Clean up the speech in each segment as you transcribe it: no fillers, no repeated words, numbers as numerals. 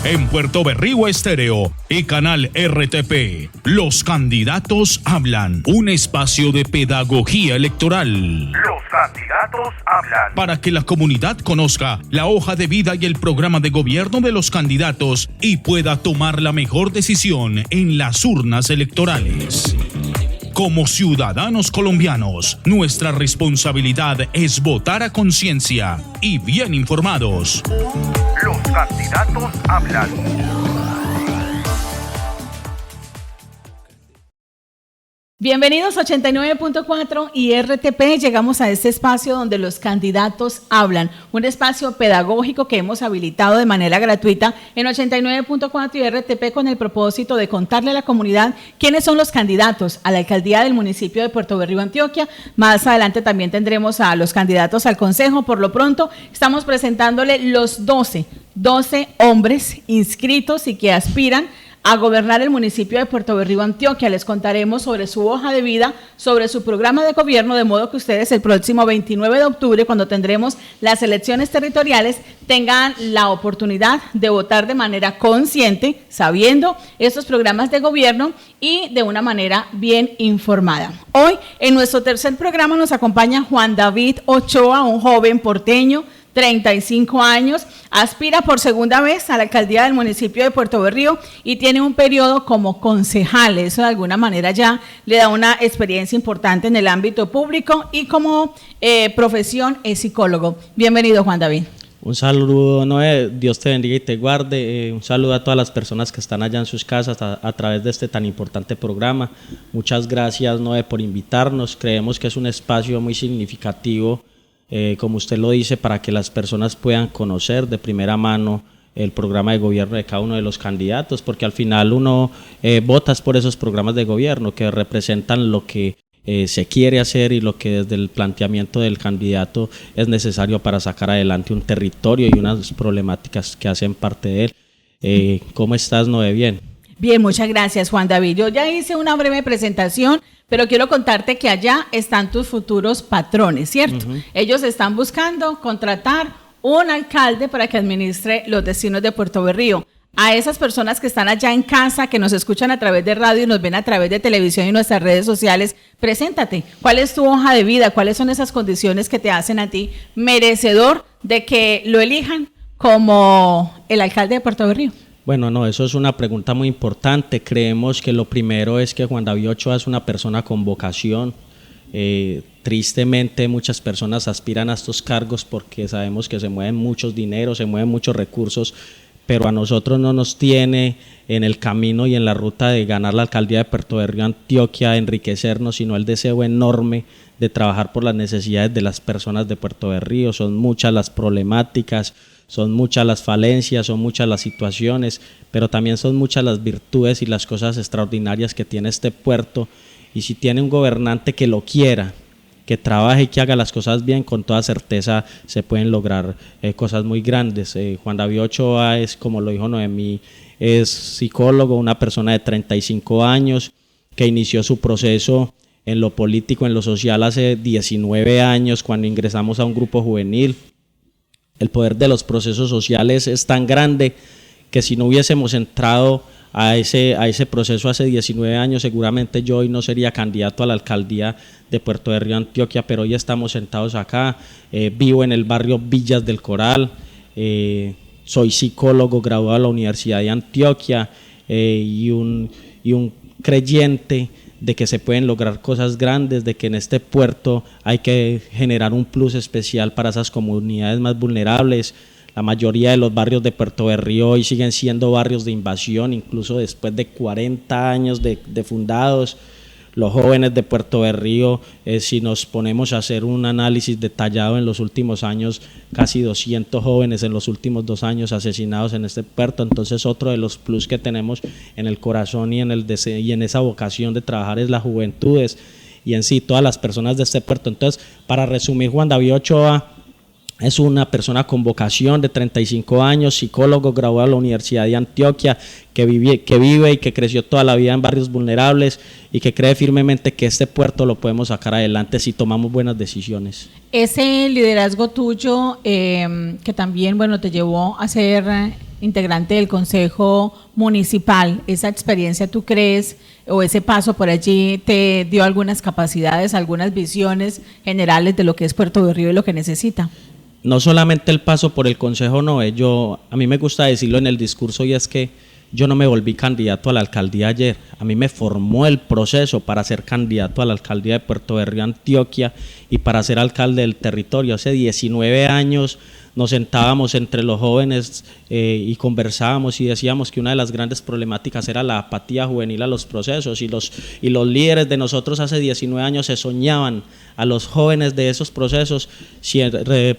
En Puerto Berrío Estéreo y Canal RTP, los candidatos hablan. Un espacio de pedagogía electoral. Los candidatos hablan. Para que la comunidad conozca la hoja de vida y el programa de gobierno de los candidatos y pueda tomar la mejor decisión en las urnas electorales. Como ciudadanos colombianos, nuestra responsabilidad es votar a conciencia y bien informados. Los candidatos hablan. Bienvenidos a 89.4 y RTP. Llegamos a este espacio donde los candidatos hablan, un espacio pedagógico que hemos habilitado de manera gratuita en 89.4 y RTP con el propósito de contarle a la comunidad quiénes son los candidatos a la alcaldía del municipio de Puerto Berrío, Antioquia. Más adelante también tendremos a los candidatos al consejo. Por lo pronto estamos presentándole los 12 hombres inscritos y que aspiran a gobernar el municipio de Puerto Berrío, Antioquia. Les contaremos sobre su hoja de vida, sobre su programa de gobierno, de modo que ustedes el próximo 29 de octubre, cuando tendremos las elecciones territoriales, tengan la oportunidad de votar de manera consciente, sabiendo estos programas de gobierno y de una manera bien informada. Hoy, en nuestro tercer programa, nos acompaña Juan David Ochoa, un joven porteño, 35 años, aspira por segunda vez a la alcaldía del municipio de Puerto Berrío y tiene un periodo como concejal. Eso de alguna manera ya le da una experiencia importante en el ámbito público y como profesión es psicólogo. Bienvenido, Juan David. Un saludo, Noé, Dios te bendiga y te guarde. Un saludo a todas las personas que están allá en sus casas a través de este tan importante programa. Muchas gracias, Noé, por invitarnos. Creemos que es un espacio muy significativo, como usted lo dice, para que las personas puedan conocer de primera mano el programa de gobierno de cada uno de los candidatos, porque al final uno vota por esos programas de gobierno que representan lo que se quiere hacer y lo que desde el planteamiento del candidato es necesario para sacar adelante un territorio y unas problemáticas que hacen parte de él. ¿Cómo estás, Noé? Bien. Bien, muchas gracias, Juan David. Yo ya hice una breve presentación, pero quiero contarte que allá están tus futuros patrones, ¿cierto? Ellos están buscando contratar un alcalde para que administre los destinos de Puerto Berrío. A esas personas que están allá en casa, que nos escuchan a través de radio y nos ven a través de televisión y nuestras redes sociales, preséntate. ¿Cuál es tu hoja de vida? ¿Cuáles son esas condiciones que te hacen a ti merecedor de que lo elijan como el alcalde de Puerto Berrío? Bueno, no, eso es una pregunta muy importante. Creemos que lo primero es que Juan David Ochoa es una persona con vocación. Tristemente muchas personas aspiran a estos cargos porque sabemos que se mueven muchos dineros, se mueven muchos recursos, pero a nosotros no nos tiene en el camino y en la ruta de ganar la alcaldía de Puerto Berrío, Antioquia, enriquecernos, sino el deseo enorme de trabajar por las necesidades de las personas de Puerto Berrío. Son muchas las problemáticas, son muchas las falencias, son muchas las situaciones, pero también son muchas las virtudes y las cosas extraordinarias que tiene este puerto. Y si tiene un gobernante que lo quiera, que trabaje y que haga las cosas bien, con toda certeza se pueden lograr cosas muy grandes. Juan David Ochoa es, como lo dijo Noemí, es psicólogo, una persona de 35 años que inició su proceso en lo político, en lo social hace 19 años cuando ingresamos a un grupo juvenil. El poder de los procesos sociales es tan grande que si no hubiésemos entrado a ese proceso hace 19 años, seguramente yo hoy no sería candidato a la alcaldía de Puerto Berrío, Antioquia, pero hoy estamos sentados acá. Vivo en el barrio Villas del Coral, soy psicólogo graduado de la Universidad de Antioquia y un creyente de que se pueden lograr cosas grandes, de que en este puerto hay que generar un plus especial para esas comunidades más vulnerables. La mayoría de los barrios de Puerto Berrío hoy siguen siendo barrios de invasión, incluso después de 40 años de fundados. Los jóvenes de Puerto Berrío, si nos ponemos a hacer un análisis detallado en los últimos años, casi 200 jóvenes en los últimos 2 años asesinados en este puerto. Entonces otro de los plus que tenemos en el corazón y en esa vocación de trabajar es las juventudes y en sí todas las personas de este puerto. Entonces, para resumir, Juan David Ochoa Es una persona con vocación de 35 años, psicólogo, graduado de la Universidad de Antioquia, que vive y que creció toda la vida en barrios vulnerables y que cree firmemente que este puerto lo podemos sacar adelante si tomamos buenas decisiones. Ese liderazgo tuyo, que también, bueno, te llevó a ser integrante del Consejo Municipal, esa experiencia, ¿tú crees, o ese paso por allí te dio algunas capacidades, algunas visiones generales de lo que es Puerto Berrío y lo que necesita? No solamente el paso por el Consejo, no, a mí me gusta decirlo en el discurso, y es que yo no me volví candidato a la alcaldía ayer. A mí me formó el proceso para ser candidato a la alcaldía de Puerto Berrío, Antioquia, y para ser alcalde del territorio. Hace 19 años nos sentábamos entre los jóvenes y conversábamos y decíamos que una de las grandes problemáticas era la apatía juvenil a los procesos, y los líderes de nosotros hace 19 años se soñaban a los jóvenes de esos procesos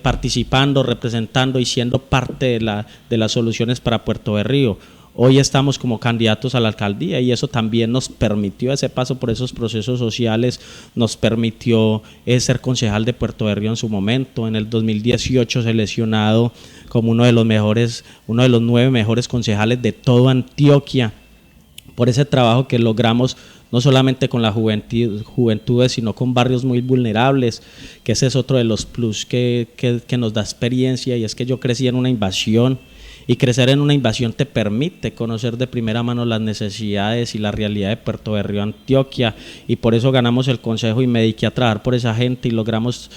participando, representando y siendo parte de las soluciones para Puerto Berrío. Hoy estamos como candidatos a la alcaldía y eso también nos permitió, ese paso por esos procesos sociales, nos permitió ser concejal de Puerto Berrío en su momento. En el 2018 seleccionado como uno de los 9 mejores concejales de toda Antioquia, por ese trabajo que logramos no solamente con las juventudes, sino con barrios muy vulnerables, que ese es otro de los plus que nos da experiencia, y es que yo crecí en una invasión. Y crecer en una invasión te permite conocer de primera mano las necesidades y la realidad de Puerto Berrío, Antioquia, y por eso ganamos el consejo y me dediqué a trabajar por esa gente y logramos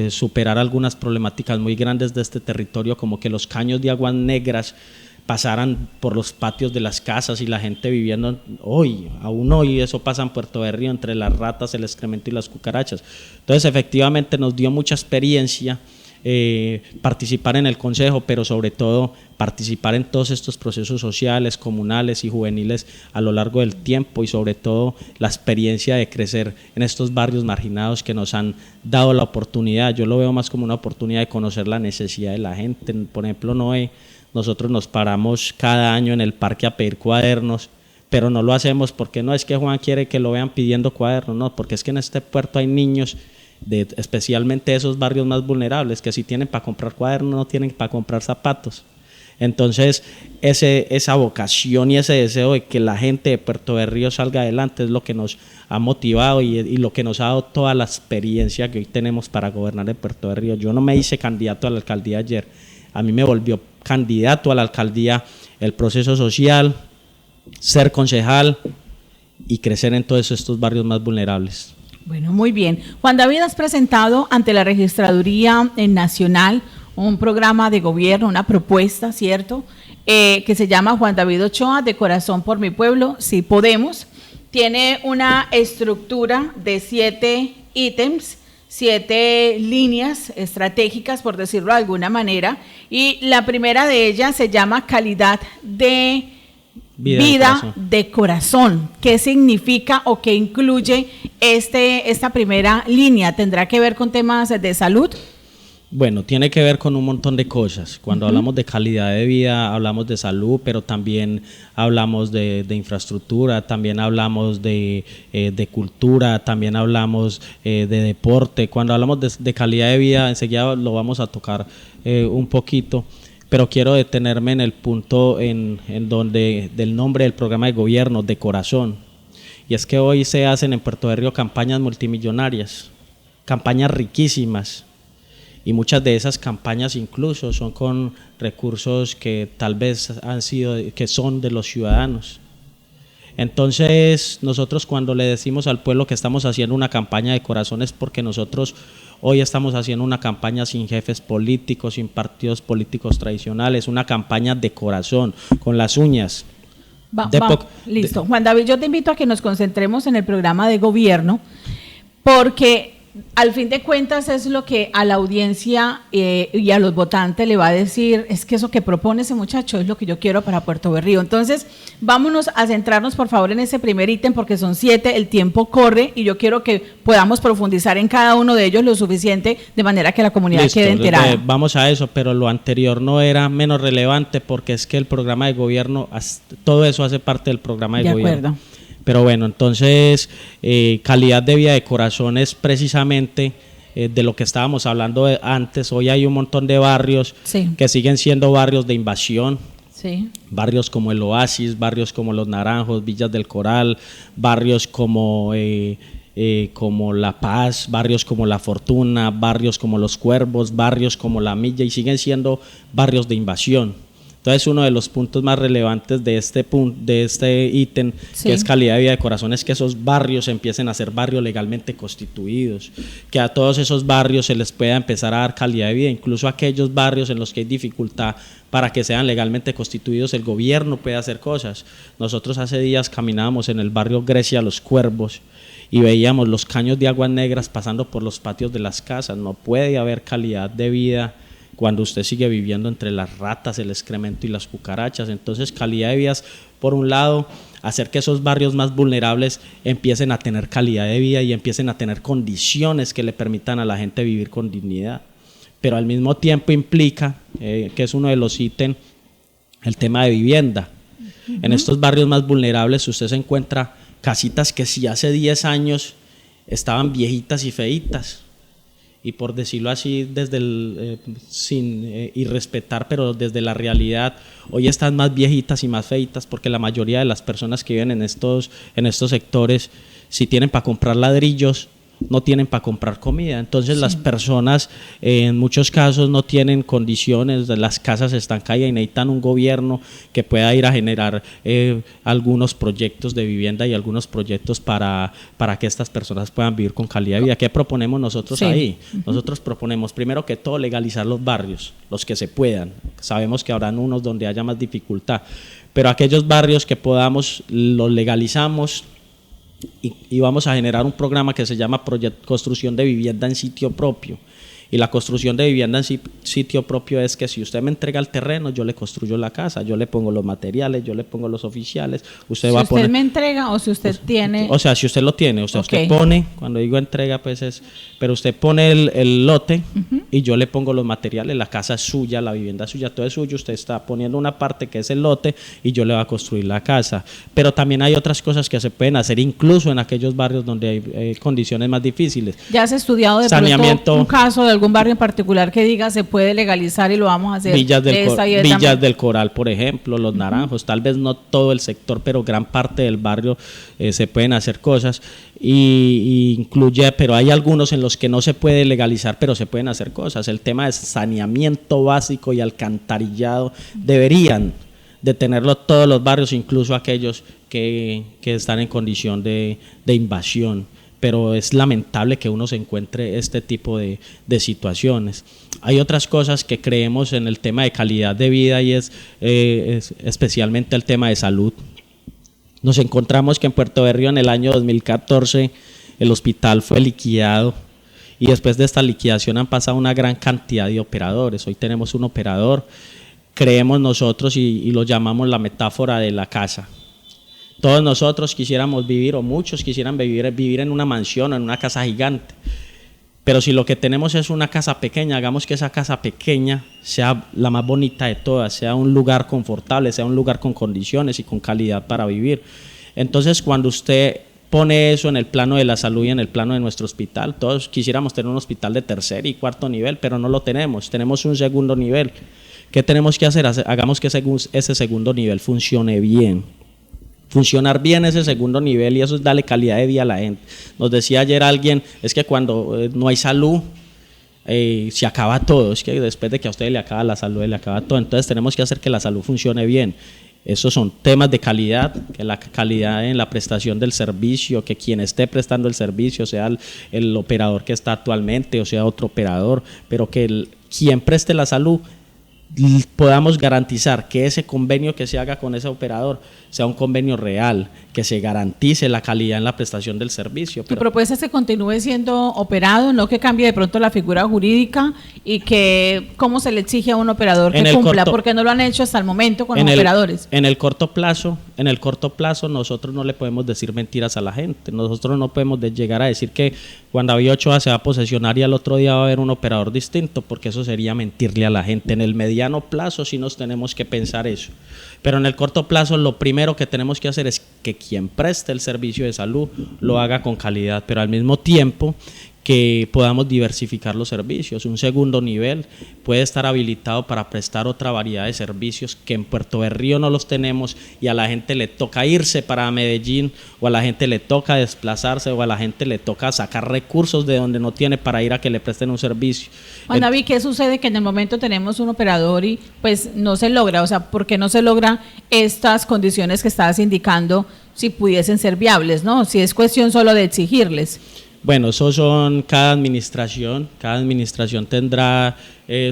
superar algunas problemáticas muy grandes de este territorio, como que los caños de aguas negras pasaran por los patios de las casas y la gente viviendo aún hoy eso pasa en Puerto Berrío, entre las ratas, el excremento y las cucarachas. Entonces efectivamente nos dio mucha experiencia participar en el consejo, pero sobre todo participar en todos estos procesos sociales, comunales y juveniles a lo largo del tiempo, y sobre todo la experiencia de crecer en estos barrios marginados que nos han dado la oportunidad. Yo lo veo más como una oportunidad de conocer la necesidad de la gente. Por ejemplo, nosotros nos paramos cada año en el parque a pedir cuadernos, pero no lo hacemos porque no es que Juan quiere que lo vean pidiendo cuadernos, no, porque es que en este puerto hay niños especialmente esos barrios más vulnerables, que si tienen para comprar cuadernos no tienen para comprar zapatos. Entonces esa vocación y ese deseo de que la gente de Puerto Berrío salga adelante es lo que nos ha motivado y lo que nos ha dado toda la experiencia que hoy tenemos para gobernar en Puerto Berrío. Yo no me hice candidato a la alcaldía ayer, a mí me volvió candidato a la alcaldía el proceso social, ser concejal y crecer en todos estos barrios más vulnerables. Bueno, muy bien. Juan David, has presentado ante la Registraduría Nacional un programa de gobierno, una propuesta, ¿cierto? Que se llama Juan David Ochoa, de Corazón por mi Pueblo, sí podemos. Tiene una estructura de 7 ítems, 7 líneas estratégicas, por decirlo de alguna manera, y la primera de ellas se llama calidad de vida de corazón. ¿Qué significa o qué incluye esta primera línea? ¿Tendrá que ver con temas de salud? Bueno, tiene que ver con un montón de cosas. Cuando hablamos de calidad de vida, hablamos de salud, pero también hablamos de infraestructura, también hablamos de cultura, también hablamos de deporte. Cuando hablamos de calidad de vida, enseguida lo vamos a tocar un poquito, pero quiero detenerme en el punto en donde del nombre del programa de gobierno, de corazón. Y es que hoy se hacen en Puerto Berrío campañas multimillonarias, campañas riquísimas, y muchas de esas campañas incluso son con recursos que tal vez que son de los ciudadanos. Entonces nosotros cuando le decimos al pueblo que estamos haciendo una campaña de corazón es porque nosotros hoy estamos haciendo una campaña sin jefes políticos, sin partidos políticos tradicionales, una campaña de corazón, con las uñas. Listo. Juan David, yo te invito a que nos concentremos en el programa de gobierno, porque al fin de cuentas es lo que a la audiencia y a los votantes le va a decir, es que eso que propone ese muchacho es lo que yo quiero para Puerto Berrío. Entonces, vámonos a centrarnos por favor en ese primer ítem, porque son 7, el tiempo corre y yo quiero que podamos profundizar en cada uno de ellos lo suficiente de manera que la comunidad quede enterada. Vamos a eso, pero lo anterior no era menos relevante, porque es que el programa de gobierno, todo eso hace parte del programa de gobierno. De acuerdo. Pero bueno, entonces calidad de vida de corazón es precisamente de lo que estábamos hablando antes. Hoy hay un montón de barrios que siguen siendo barrios de invasión. Sí. Barrios como el Oasis, barrios como Los Naranjos, Villas del Coral, barrios como La Paz, barrios como La Fortuna, barrios como Los Cuervos, barrios como La Milla, y siguen siendo barrios de invasión. Entonces, uno de los puntos más relevantes de este ítem, que es calidad de vida de corazón, es que esos barrios empiecen a ser barrios legalmente constituidos, que a todos esos barrios se les pueda empezar a dar calidad de vida, incluso aquellos barrios en los que hay dificultad para que sean legalmente constituidos, el gobierno puede hacer cosas. Nosotros hace días caminábamos en el barrio Grecia Los Cuervos y veíamos los caños de aguas negras pasando por los patios de las casas. No puede haber calidad de vida cuando usted sigue viviendo entre las ratas, el excremento y las cucarachas. Entonces, calidad de vida es, por un lado, hacer que esos barrios más vulnerables empiecen a tener calidad de vida y empiecen a tener condiciones que le permitan a la gente vivir con dignidad. Pero al mismo tiempo implica, que es uno de los ítems, el tema de vivienda. En estos barrios más vulnerables usted se encuentra casitas que si hace 10 años estaban viejitas y feitas, y por decirlo así, desde sin irrespetar, pero desde la realidad, hoy están más viejitas y más feitas, porque la mayoría de las personas que viven en estos sectores, si tienen para comprar ladrillos, no tienen para comprar comida. Entonces las personas en muchos casos no tienen condiciones, las casas están caídas y necesitan un gobierno que pueda ir a generar algunos proyectos de vivienda y algunos proyectos para que estas personas puedan vivir con calidad de vida. ¿Qué proponemos nosotros ahí? Nosotros proponemos primero que todo legalizar los barrios, los que se puedan. Sabemos que habrán unos donde haya más dificultad, pero aquellos barrios que podamos los legalizamos. Y vamos a generar un programa que se llama Construcción de Vivienda en Sitio Propio. Y la construcción de vivienda en sitio propio es que si usted me entrega el terreno, yo le construyo la casa, yo le pongo los materiales, yo le pongo los oficiales. ¿Usted me entrega o si usted tiene? O sea, si usted lo tiene, o sea, usted pone, cuando digo entrega, pues es, pero usted pone el lote y yo le pongo los materiales, la casa es suya, la vivienda es suya, todo es suyo, usted está poniendo una parte que es el lote y yo le voy a construir la casa. Pero también hay otras cosas que se pueden hacer, incluso en aquellos barrios donde hay condiciones más difíciles. ¿Ya has estudiado de pronto un caso de algún barrio en particular que diga se puede legalizar y lo vamos a hacer? Villas del Coral, por ejemplo, Los Naranjos, tal vez no todo el sector, pero gran parte del barrio se pueden hacer cosas y incluye, pero hay algunos en los que no se puede legalizar, pero se pueden hacer cosas. El tema de saneamiento básico y alcantarillado deberían de tenerlo todos los barrios, incluso aquellos que están en condición de invasión. Pero es lamentable que uno se encuentre este tipo de situaciones. Hay otras cosas que creemos en el tema de calidad de vida y es especialmente el tema de salud. Nos encontramos que en Puerto Berrío en el año 2014 el hospital fue liquidado y después de esta liquidación han pasado una gran cantidad de operadores. Hoy tenemos un operador, creemos nosotros y lo llamamos la metáfora de la casa. Todos nosotros quisiéramos vivir, o muchos quisieran vivir en una mansión o en una casa gigante, pero si lo que tenemos es una casa pequeña, hagamos que esa casa pequeña sea la más bonita de todas, sea un lugar confortable, sea un lugar con condiciones y con calidad para vivir. Entonces, cuando usted pone eso en el plano de la salud y en el plano de nuestro hospital, todos quisiéramos tener un hospital de tercer y cuarto nivel, pero no lo tenemos un segundo nivel. ¿Qué tenemos que hacer? Hagamos que ese segundo nivel funcione bien. Funcionar bien ese segundo nivel y eso es darle calidad de vida a la gente. Nos decía ayer alguien, es que cuando no hay salud se acaba todo, es que después de que a usted le acaba la salud, le acaba todo. Entonces tenemos que hacer que la salud funcione bien. Esos son temas de calidad, que la calidad en la prestación del servicio, que quien esté prestando el servicio sea el operador que está actualmente o sea otro operador, pero que quien preste la salud podamos garantizar que ese convenio que se haga con ese operador sea un convenio real, que se garantice la calidad en la prestación del servicio. Tu propuesta es que continúe siendo operado, no que cambie de pronto la figura jurídica y que cómo se le exige a un operador que cumpla, porque no lo han hecho hasta el momento con los operadores. En el corto plazo nosotros no le podemos decir mentiras a la gente, nosotros no podemos llegar a decir que cuando David Ochoa se va a posesionar y al otro día va a haber un operador distinto, porque eso sería mentirle a la gente. En el mediano plazo sí nos tenemos que pensar eso, pero en el corto plazo lo primero que tenemos que hacer es que quien preste el servicio de salud lo haga con calidad, pero al mismo tiempo que podamos diversificar los servicios. Un segundo nivel puede estar habilitado para prestar otra variedad de servicios que en Puerto Berrío no los tenemos y a la gente le toca irse para Medellín, o a la gente le toca desplazarse, o a la gente le toca sacar recursos de donde no tiene para ir a que le presten un servicio. Juan David, ¿qué sucede? Que en el momento tenemos un operador y pues no se logra, o sea, ¿por qué no se logran estas condiciones que estabas indicando si pudiesen ser viables, ¿no? Si es cuestión solo de exigirles. Bueno, eso son, cada administración tendrá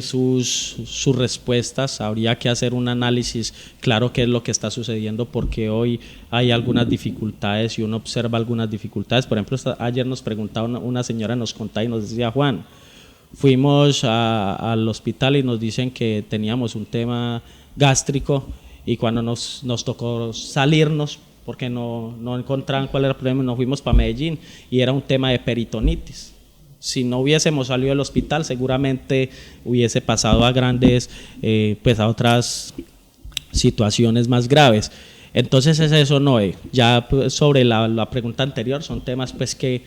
sus respuestas. Habría que hacer un análisis claro qué es lo que está sucediendo, porque hoy hay algunas dificultades y uno observa algunas dificultades. Por ejemplo, ayer nos preguntaba una señora, nos contaba y nos decía: Juan, fuimos al hospital y nos dicen que teníamos un tema gástrico, y cuando nos tocó salirnos porque no encontraban cuál era el problema, nos fuimos para Medellín y era un tema de peritonitis. Si no hubiésemos salido del hospital, seguramente hubiese pasado a grandes, pues a otras situaciones más graves. Entonces es eso, Noé. Ya pues, sobre la pregunta anterior, son temas pues que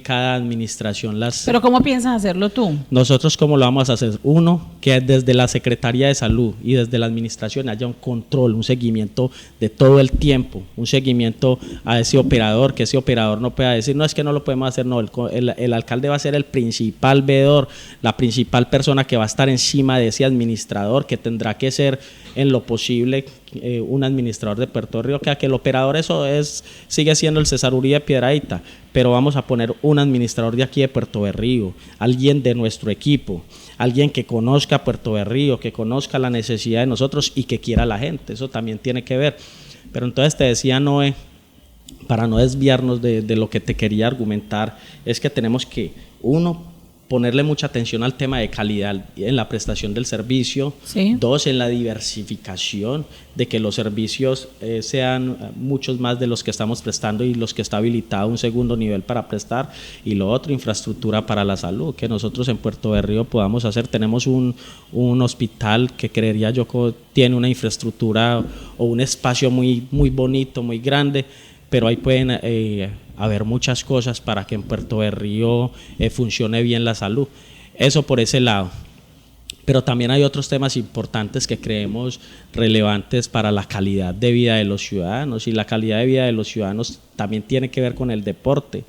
cada administración las... ¿Pero cómo piensas hacerlo tú? Nosotros, ¿cómo lo vamos a hacer? Uno, que desde la Secretaría de Salud y desde la administración haya un control, un seguimiento de todo el tiempo, un seguimiento a ese operador, que ese operador no pueda decir: no, es que no lo podemos hacer. No, el alcalde va a ser el principal veedor, la principal persona que va a estar encima de ese administrador, que tendrá que ser en lo posible un administrador de Puerto Río, que el operador sigue siendo el César Uribe Piedradita, pero vamos a poner un administrador de aquí de Puerto Berrío, alguien de nuestro equipo, alguien que conozca Puerto Berrío, que conozca la necesidad de nosotros y que quiera a la gente. Eso también tiene que ver. Pero entonces te decía, Noé, para no desviarnos de lo que te quería argumentar, es que tenemos que, uno, ponerle mucha atención al tema de calidad en la prestación del servicio. Sí. Dos, en la diversificación, de que los servicios sean muchos más de los que estamos prestando y los que está habilitado un segundo nivel para prestar. Y lo otro, infraestructura para la salud, que nosotros en Puerto Berrío podamos hacer. Tenemos un hospital que creería yo que tiene una infraestructura o un espacio muy, muy bonito, muy grande, pero ahí pueden haber muchas cosas para que en Puerto Berrío funcione bien la salud. Eso por ese lado. Pero también hay otros temas importantes que creemos relevantes para la calidad de vida de los ciudadanos, y la calidad de vida de los ciudadanos también tiene que ver con el deporte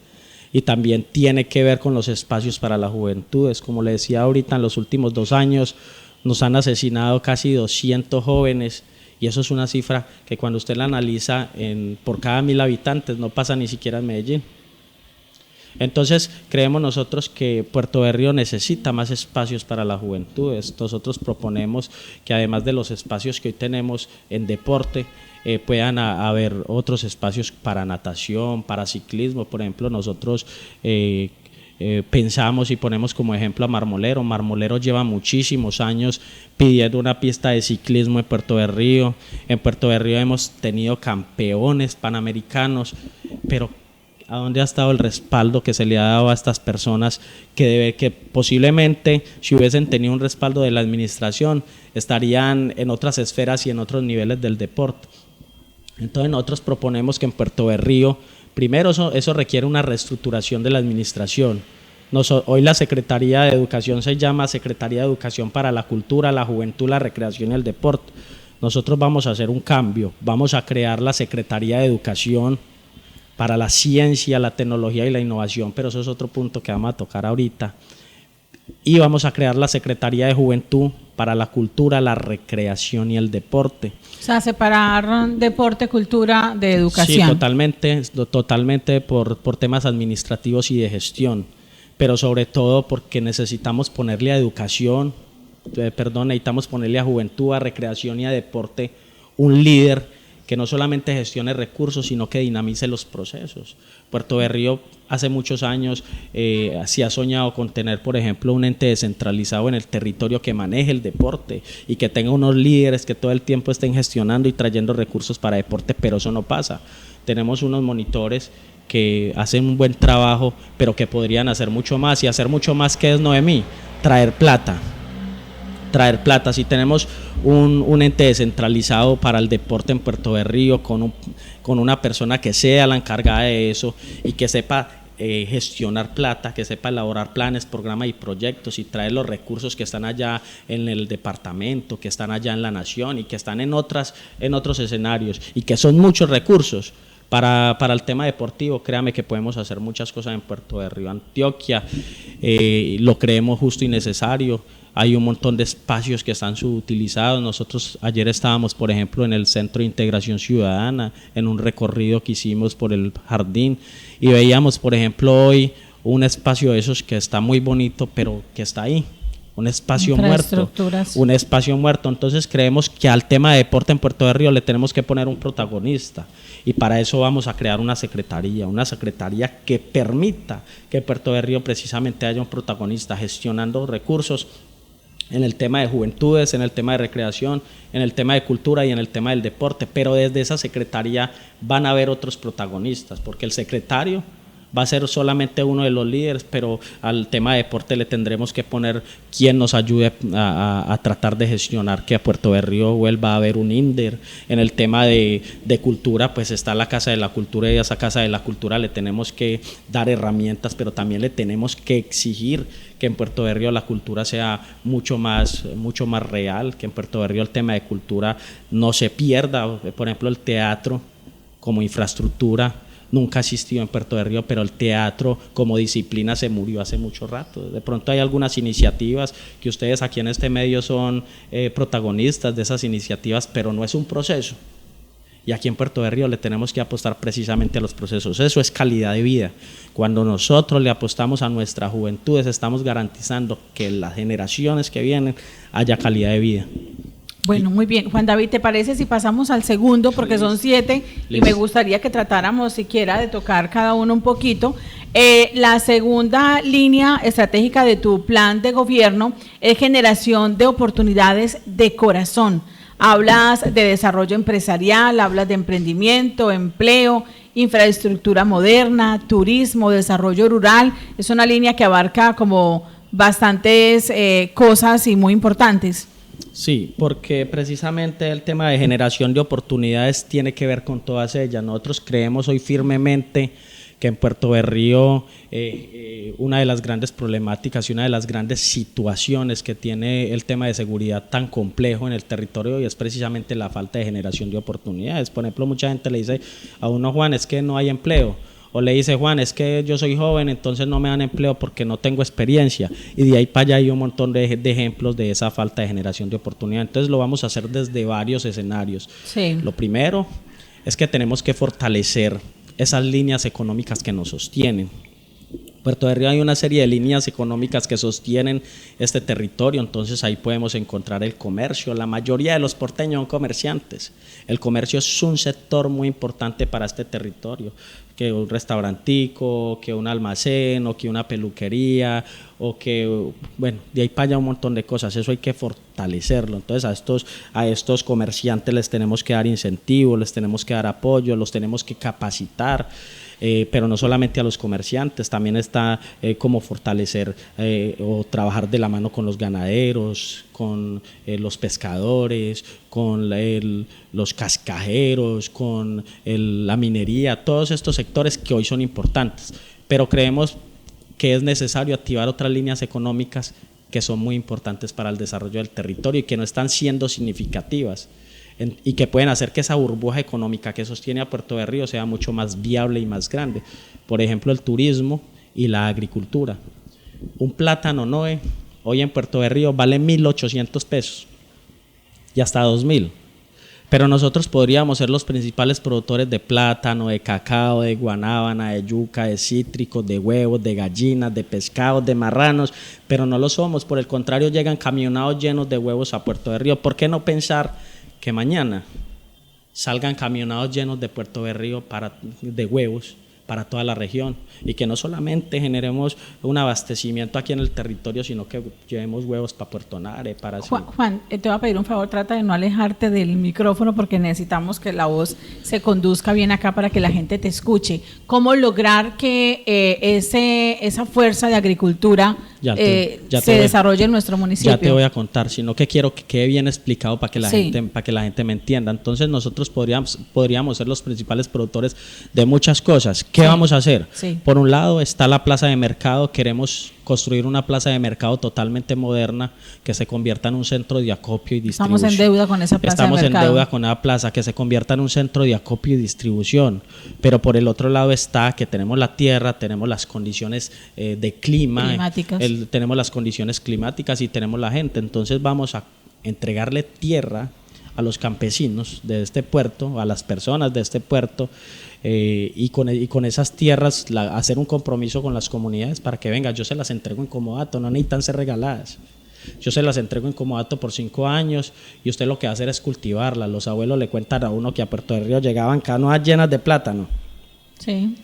y también tiene que ver con los espacios para las juventudes. Como le decía ahorita, en los últimos 2 años nos han asesinado casi 200 jóvenes, y eso es una cifra que cuando usted la analiza por cada 1000 habitantes no pasa ni siquiera en Medellín. Entonces creemos nosotros que Puerto Berrío necesita más espacios para las juventudes. Nosotros proponemos que además de los espacios que hoy tenemos en deporte, puedan haber otros espacios para natación, para ciclismo. Por ejemplo, nosotros pensamos y ponemos como ejemplo a Marmolero. Marmolero lleva muchísimos años pidiendo una pista de ciclismo en Puerto Berrío. En Puerto Berrío hemos tenido campeones panamericanos, pero ¿a dónde ha estado el respaldo que se le ha dado a estas personas que posiblemente, si hubiesen tenido un respaldo de la administración, estarían en otras esferas y en otros niveles del deporte? Entonces nosotros proponemos que en Puerto Berrío, primero eso requiere una reestructuración de la administración. Hoy la Secretaría de Educación se llama Secretaría de Educación para la Cultura, la Juventud, la Recreación y el Deporte. Nosotros vamos a hacer un cambio, vamos a crear la Secretaría de Educación para la ciencia, la tecnología y la innovación, pero eso es otro punto que vamos a tocar ahorita. Y vamos a crear la Secretaría de Juventud para la cultura, la recreación y el deporte. O sea, separar deporte, cultura de educación. Sí, totalmente por temas administrativos y de gestión, pero sobre todo porque necesitamos ponerle a educación, necesitamos ponerle a juventud, a recreación y a deporte un líder que no solamente gestione recursos, sino que dinamice los procesos. Puerto Berrío hace muchos años sí ha soñado con tener, por ejemplo, un ente descentralizado en el territorio que maneje el deporte y que tenga unos líderes que todo el tiempo estén gestionando y trayendo recursos para deporte, pero eso no pasa. Tenemos unos monitores que hacen un buen trabajo, pero que podrían hacer mucho más, y hacer mucho más. ¿Qué es, Noemí? Traer plata. Si tenemos un ente descentralizado para el deporte en Puerto Berrío con una persona que sea la encargada de eso y que sepa gestionar plata, que sepa elaborar planes, programas y proyectos y traer los recursos que están allá en el departamento, que están allá en la nación y que están en otros escenarios y que son muchos recursos. Para el tema deportivo, créame que podemos hacer muchas cosas en Puerto de Río, Antioquia, lo creemos justo y necesario. Hay un montón de espacios que están subutilizados. Nosotros ayer estábamos, por ejemplo, en el Centro de Integración Ciudadana, en un recorrido que hicimos por el jardín, y veíamos, por ejemplo, hoy un espacio de esos que está muy bonito, pero que está ahí, un espacio muerto. Un espacio muerto. Entonces creemos que al tema de deporte en Puerto de Río le tenemos que poner un protagonista, y para eso vamos a crear una secretaría que permita que Puerto de Río precisamente haya un protagonista gestionando recursos en el tema de juventudes, en el tema de recreación, en el tema de cultura y en el tema del deporte, pero desde esa secretaría van a haber otros protagonistas, porque el secretario va a ser solamente uno de los líderes, pero al tema de deporte le tendremos que poner quien nos ayude a tratar de gestionar que a Puerto de Río vuelva a haber un INDER. En el tema de cultura, pues está la Casa de la Cultura, y a esa Casa de la Cultura le tenemos que dar herramientas, pero también le tenemos que exigir que en Puerto de Río la cultura sea mucho más real, que en Puerto de Río el tema de cultura no se pierda. Por ejemplo, el teatro como infraestructura nunca ha existido en Puerto de Río, pero el teatro como disciplina se murió hace mucho rato. De pronto hay algunas iniciativas que ustedes aquí en este medio son protagonistas de esas iniciativas, pero no es un proceso. Y aquí en Puerto de Río le tenemos que apostar precisamente a los procesos. Eso es calidad de vida. Cuando nosotros le apostamos a nuestra juventud, estamos garantizando que en las generaciones que vienen haya calidad de vida. Bueno, muy bien. Juan David, ¿te parece si pasamos al segundo? Porque son 7 y me gustaría que tratáramos siquiera de tocar cada uno un poquito. La segunda línea estratégica de tu plan de gobierno es generación de oportunidades de corazón. Hablas de desarrollo empresarial, hablas de emprendimiento, empleo, infraestructura moderna, turismo, desarrollo rural. Es una línea que abarca como bastantes cosas y muy importantes. Sí, porque precisamente el tema de generación de oportunidades tiene que ver con todas ellas. Nosotros creemos hoy firmemente que en Puerto de Río una de las grandes problemáticas y una de las grandes situaciones que tiene el tema de seguridad tan complejo en el territorio y es precisamente la falta de generación de oportunidades. Por ejemplo, mucha gente le dice a uno: Juan, es que no hay empleo. O le dice: Juan, es que yo soy joven, entonces no me dan empleo porque no tengo experiencia. Y de ahí para allá hay un montón de ejemplos de esa falta de generación de oportunidad. Entonces lo vamos a hacer desde varios escenarios. Sí. Lo primero es que tenemos que fortalecer esas líneas económicas que nos sostienen. Puerto de Río hay una serie de líneas económicas que sostienen este territorio, entonces ahí podemos encontrar el comercio. La mayoría de los porteños son comerciantes. El comercio es un sector muy importante para este territorio, que un restaurantico, que un almacén, o que una peluquería, o que, bueno, de ahí para allá un montón de cosas. Eso hay que fortalecerlo. Entonces a estos comerciantes les tenemos que dar incentivos, les tenemos que dar apoyo, los tenemos que capacitar. Pero no solamente a los comerciantes, también está como fortalecer o trabajar de la mano con los ganaderos, con los pescadores, con los cascajeros, con la minería, todos estos sectores que hoy son importantes, pero creemos que es necesario activar otras líneas económicas que son muy importantes para el desarrollo del territorio y que no están siendo significativas. Y que pueden hacer que esa burbuja económica que sostiene a Puerto de Río sea mucho más viable y más grande. Por ejemplo, el turismo y la agricultura. Un plátano Noe hoy en Puerto de Río vale 1.800 pesos y hasta 2.000. Pero nosotros podríamos ser los principales productores de plátano, de cacao, de guanábana, de yuca, de cítricos, de huevos, de gallinas, de pescados, de marranos, pero no lo somos. Por el contrario, llegan camionados llenos de huevos a Puerto de Río. ¿Por qué no pensar que mañana salgan camionados llenos de Puerto de Río de huevos para toda la región y que no solamente generemos un abastecimiento aquí en el territorio, sino que llevemos huevos para Puerto Nare, para... Juan, te voy a pedir un favor, trata de no alejarte del micrófono porque necesitamos que la voz se conduzca bien acá para que la gente te escuche. ¿Cómo lograr que esa fuerza de agricultura se desarrolle en nuestro municipio? Ya te voy a contar, sino que quiero que quede bien explicado para que la gente me entienda. Entonces nosotros podríamos ser los principales productores de muchas cosas. ¿Qué Sí. vamos a hacer? Sí. Por un lado está la plaza de mercado, queremos construir una plaza de mercado totalmente moderna que se convierta en un centro de acopio y distribución. Estamos en deuda con esa plaza Estamos de en mercado. deuda con la plaza, que se convierta en un centro de acopio y distribución. Pero por el otro lado está que tenemos la tierra, tenemos las condiciones de clima, Climáticas. tenemos las condiciones climáticas y tenemos la gente. Entonces vamos a entregarle tierra a los campesinos de este puerto, a las personas de este puerto, y con esas tierras hacer un compromiso con las comunidades para que venga, yo se las entrego en comodato, no necesitan ser regaladas. Yo se las entrego en comodato por 5 años y usted lo que va a hacer es cultivarlas. Los abuelos le cuentan a uno que a Puerto del Río llegaban canoas llenas de plátano. Sí.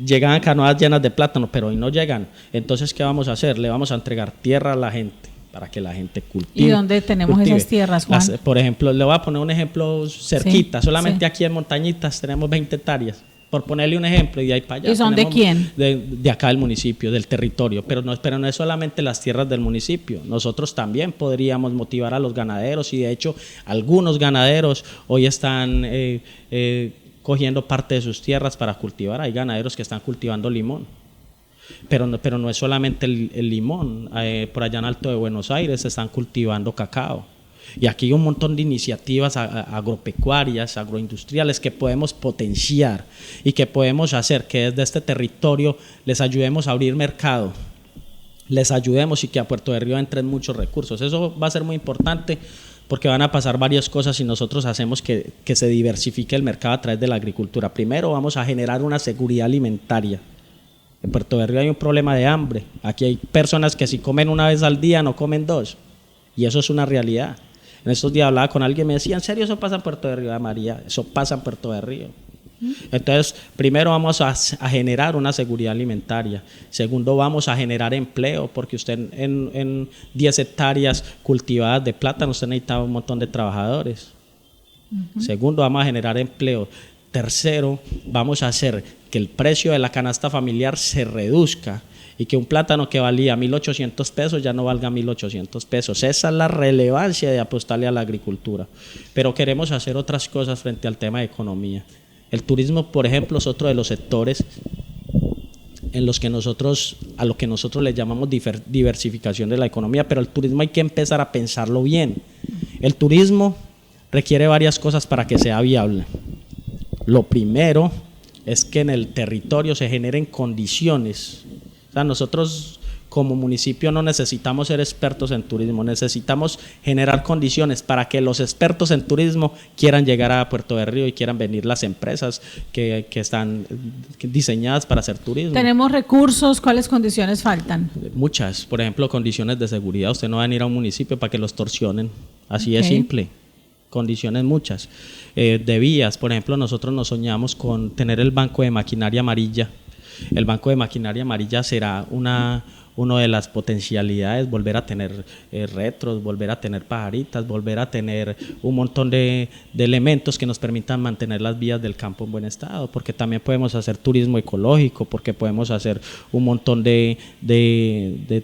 Llegaban canoas llenas de plátano, pero hoy no llegan. Entonces, ¿qué vamos a hacer? Le vamos a entregar tierra a la gente para que la gente cultive. ¿Y dónde tenemos esas tierras, Juan? Por ejemplo, le voy a poner un ejemplo cerquita. Sí, Solamente sí. aquí en Montañitas tenemos 20 hectáreas. Por ponerle un ejemplo, y de ahí para allá. ¿Y son de tenemos quién? De acá del municipio, del territorio. Pero no es solamente las tierras del municipio. Nosotros también podríamos motivar a los ganaderos, y de hecho algunos ganaderos hoy están cogiendo parte de sus tierras para cultivar. Hay ganaderos que están cultivando limón. Pero no es solamente el limón. Por allá en Alto de Buenos Aires se están cultivando cacao. Y aquí hay un montón de iniciativas agropecuarias, agroindustriales que podemos potenciar y que podemos hacer que desde este territorio les ayudemos a abrir mercado, les ayudemos y que a Puerto de Río entren muchos recursos. Eso va a ser muy importante porque van a pasar varias cosas si nosotros hacemos que se diversifique el mercado a través de la agricultura. Primero, vamos a generar una seguridad alimentaria. En Puerto de Río hay un problema de hambre. Aquí hay personas que si comen una vez al día no comen 2. Y eso es una realidad. En estos días hablaba con alguien y me decía, ¿en serio eso pasa en Puerto de Río? María, eso pasa en Puerto de Río. Entonces, primero vamos a generar una seguridad alimentaria. Segundo, vamos a generar empleo, porque usted en 10 hectáreas cultivadas de plátano, usted necesita un montón de trabajadores. Segundo, vamos a generar empleo. Tercero, vamos a hacer que el precio de la canasta familiar se reduzca y que un plátano que valía 1.800 pesos ya no valga 1.800 pesos. Esa es la relevancia de apostarle a la agricultura. Pero queremos hacer otras cosas frente al tema de economía. El turismo, por ejemplo, es otro de los sectores en los que a lo que nosotros le llamamos diversificación de la economía, pero el turismo hay que empezar a pensarlo bien. El turismo requiere varias cosas para que sea viable. Lo primero es que en el territorio se generen condiciones. O sea, nosotros como municipio no necesitamos ser expertos en turismo, necesitamos generar condiciones para que los expertos en turismo quieran llegar a Puerto de Río y quieran venir las empresas que están diseñadas para hacer turismo. ¿Tenemos recursos? ¿Cuáles condiciones faltan? Muchas, por ejemplo, condiciones de seguridad. Usted no va a venir a un municipio para que los torsionen, así de simple. Condiciones muchas. De vías, por ejemplo, nosotros nos soñamos con tener el banco de maquinaria amarilla. El banco de maquinaria amarilla será una de las potencialidades, volver a tener retros, volver a tener pajaritas, volver a tener un montón de elementos que nos permitan mantener las vías del campo en buen estado, porque también podemos hacer turismo ecológico, porque podemos hacer un montón de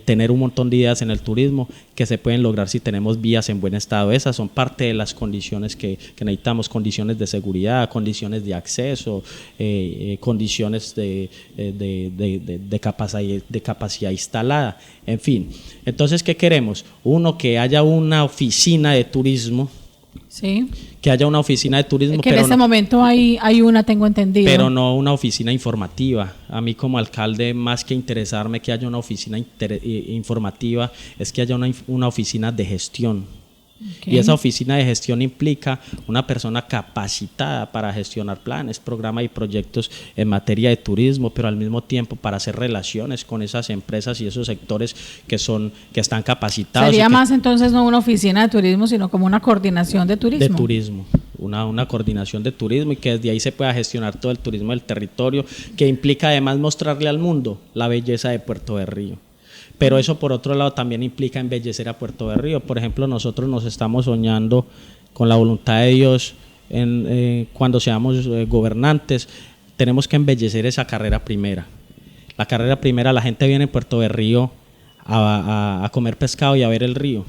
tener un montón de ideas en el turismo que se pueden lograr si tenemos vías en buen estado. Esas son parte de las condiciones que necesitamos, condiciones de seguridad, condiciones de acceso, condiciones de capacidad instalada, en fin. Entonces, ¿qué queremos? Uno, que haya una oficina de turismo. Sí. Que haya una oficina de turismo. Que en este momento hay una, tengo entendido. Pero no una oficina informativa. A mí como alcalde, más que interesarme que haya una oficina informativa, es que haya una oficina de gestión. Okay. Y esa oficina de gestión implica una persona capacitada para gestionar planes, programas y proyectos en materia de turismo, pero al mismo tiempo para hacer relaciones con esas empresas y esos sectores que están capacitados. Sería más entonces no una oficina de turismo, sino como una coordinación de turismo. De turismo, una coordinación de turismo, y que desde ahí se pueda gestionar todo el turismo del territorio, que implica además mostrarle al mundo la belleza de Puerto de Río. Pero eso, por otro lado, también implica embellecer a Puerto de Río. Por ejemplo, nosotros nos estamos soñando con la voluntad de Dios, cuando seamos gobernantes, tenemos que embellecer esa carrera primera. La carrera primera, la gente viene en Puerto de Río a comer pescado y a ver el río.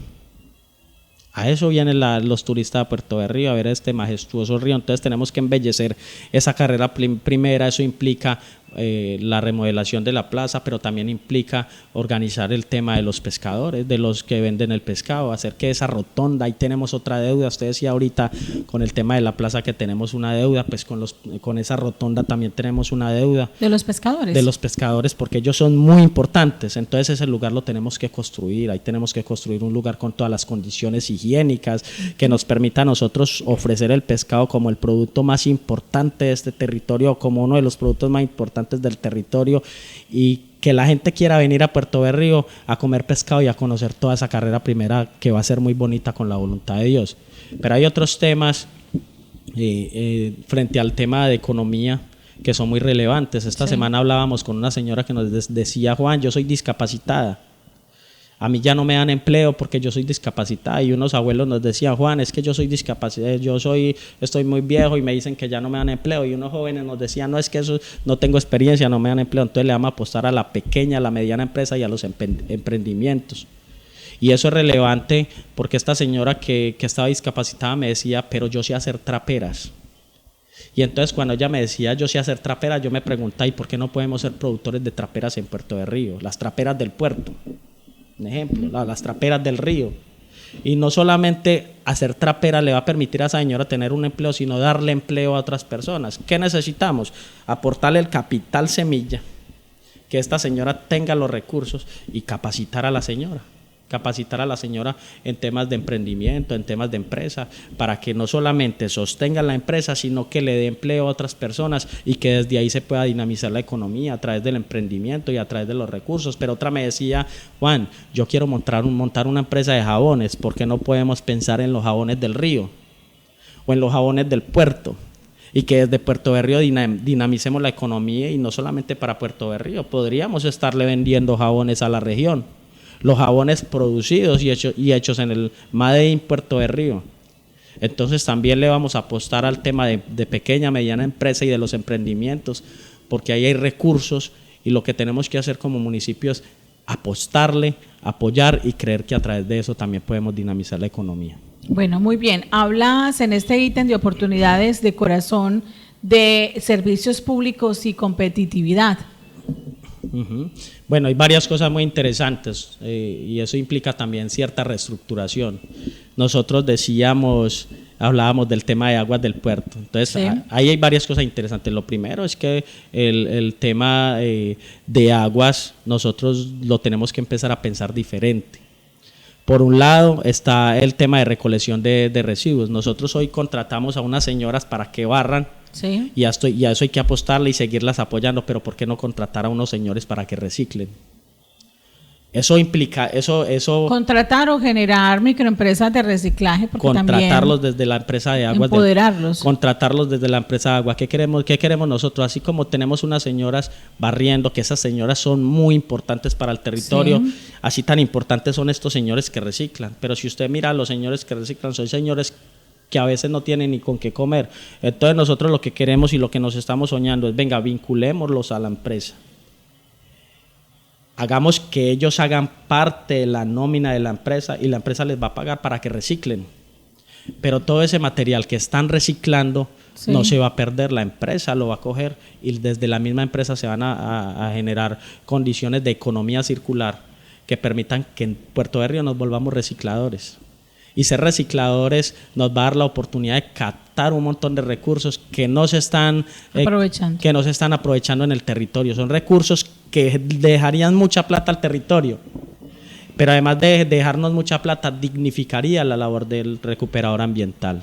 A eso vienen los turistas a Puerto de Río, a ver este majestuoso río. Entonces tenemos que embellecer esa carrera primera. Eso implica la remodelación de la plaza, pero también implica organizar el tema de los pescadores, de los que venden el pescado, hacer que esa rotonda, ahí tenemos otra deuda. Usted decía ahorita con el tema de la plaza que tenemos una deuda, pues con esa rotonda también tenemos una deuda. ¿De los pescadores? De los pescadores, porque ellos son muy importantes. Entonces ese lugar lo tenemos que construir, ahí tenemos que construir un lugar con todas las condiciones higiénicas que nos permita a nosotros ofrecer el pescado como el producto más importante de este territorio, como uno de los productos más importantes del territorio, y que la gente quiera venir a Puerto Berrío a comer pescado y a conocer toda esa carrera primera que va a ser muy bonita con la voluntad de Dios. Pero hay otros temas frente al tema de economía que son muy relevantes. Esta semana hablábamos con una señora que nos decía: Juan, yo soy discapacitada, a mí ya no me dan empleo porque yo soy discapacitada. Y unos abuelos nos decían: Juan, es que yo soy discapacitada, estoy muy viejo y me dicen que ya no me dan empleo. Y unos jóvenes nos decían: no, es que eso, no tengo experiencia, no me dan empleo. Entonces le vamos a apostar a la pequeña, a la mediana empresa y a los emprendimientos. Y eso es relevante porque esta señora que estaba discapacitada me decía: pero yo sé hacer traperas. Y entonces cuando ella me decía yo sé hacer traperas, yo me preguntaba: ¿y por qué no podemos ser productores de traperas en Puerto Berrío? Las traperas del puerto, un ejemplo, las traperas del río. Y no solamente hacer traperas le va a permitir a esa señora tener un empleo, sino darle empleo a otras personas. ¿Qué necesitamos? Aportarle el capital semilla, que esta señora tenga los recursos, y capacitar a la señora en temas de emprendimiento, en temas de empresa, para que no solamente sostenga la empresa, sino que le dé empleo a otras personas y que desde ahí se pueda dinamizar la economía a través del emprendimiento y a través de los recursos. Pero otra me decía: Juan, yo quiero montar una empresa de jabones, ¿por qué no podemos pensar en los jabones del río o en los jabones del puerto? Y que desde Puerto Berrío dinamicemos la economía, y no solamente para Puerto Berrío, podríamos estarle vendiendo jabones a la región. Los jabones producidos y hechos en el Made in Puerto Berrío. Entonces también le vamos a apostar al tema de pequeña, mediana empresa y de los emprendimientos, porque ahí hay recursos, y lo que tenemos que hacer como municipio es apostarle, apoyar y creer que a través de eso también podemos dinamizar la economía. Bueno, muy bien. Hablas en este ítem de oportunidades de corazón de servicios públicos y competitividad. Uh-huh. Bueno, hay varias cosas muy interesantes, y eso implica también cierta reestructuración. Nosotros hablábamos del tema de aguas del puerto. Entonces, sí, ahí hay varias cosas interesantes. Lo primero es que el tema de aguas nosotros lo tenemos que empezar a pensar diferente. Por un lado está el tema de recolección de residuos. Nosotros hoy contratamos a unas señoras para que barran. Sí. Y a eso hay que apostarle y seguirlas apoyando, pero ¿por qué no contratar a unos señores para que reciclen? Eso implica, eso contratar o generar microempresas de reciclaje, porque contratarlos desde la empresa de aguas, empoderarlos. Contratarlos desde la empresa de agua. ¿Qué queremos nosotros? Así como tenemos unas señoras barriendo, que esas señoras son muy importantes para el territorio, sí, así tan importantes son estos señores que reciclan. Pero si usted mira a los señores que reciclan, son señores que a veces no tienen ni con qué comer. Entonces nosotros lo que queremos y lo que nos estamos soñando es: venga, vinculémoslos a la empresa. Hagamos que ellos hagan parte de la nómina de la empresa, y la empresa les va a pagar para que reciclen. Pero todo ese material que están reciclando, sí, no se va a perder, la empresa lo va a coger, y desde la misma empresa se van a generar condiciones de economía circular que permitan que en Puerto Berrío nos volvamos recicladores. Y ser recicladores nos va a dar la oportunidad de captar un montón de recursos que no se están aprovechando en el territorio. Son recursos que dejarían mucha plata al territorio, pero además de dejarnos mucha plata, dignificaría la labor del recuperador ambiental,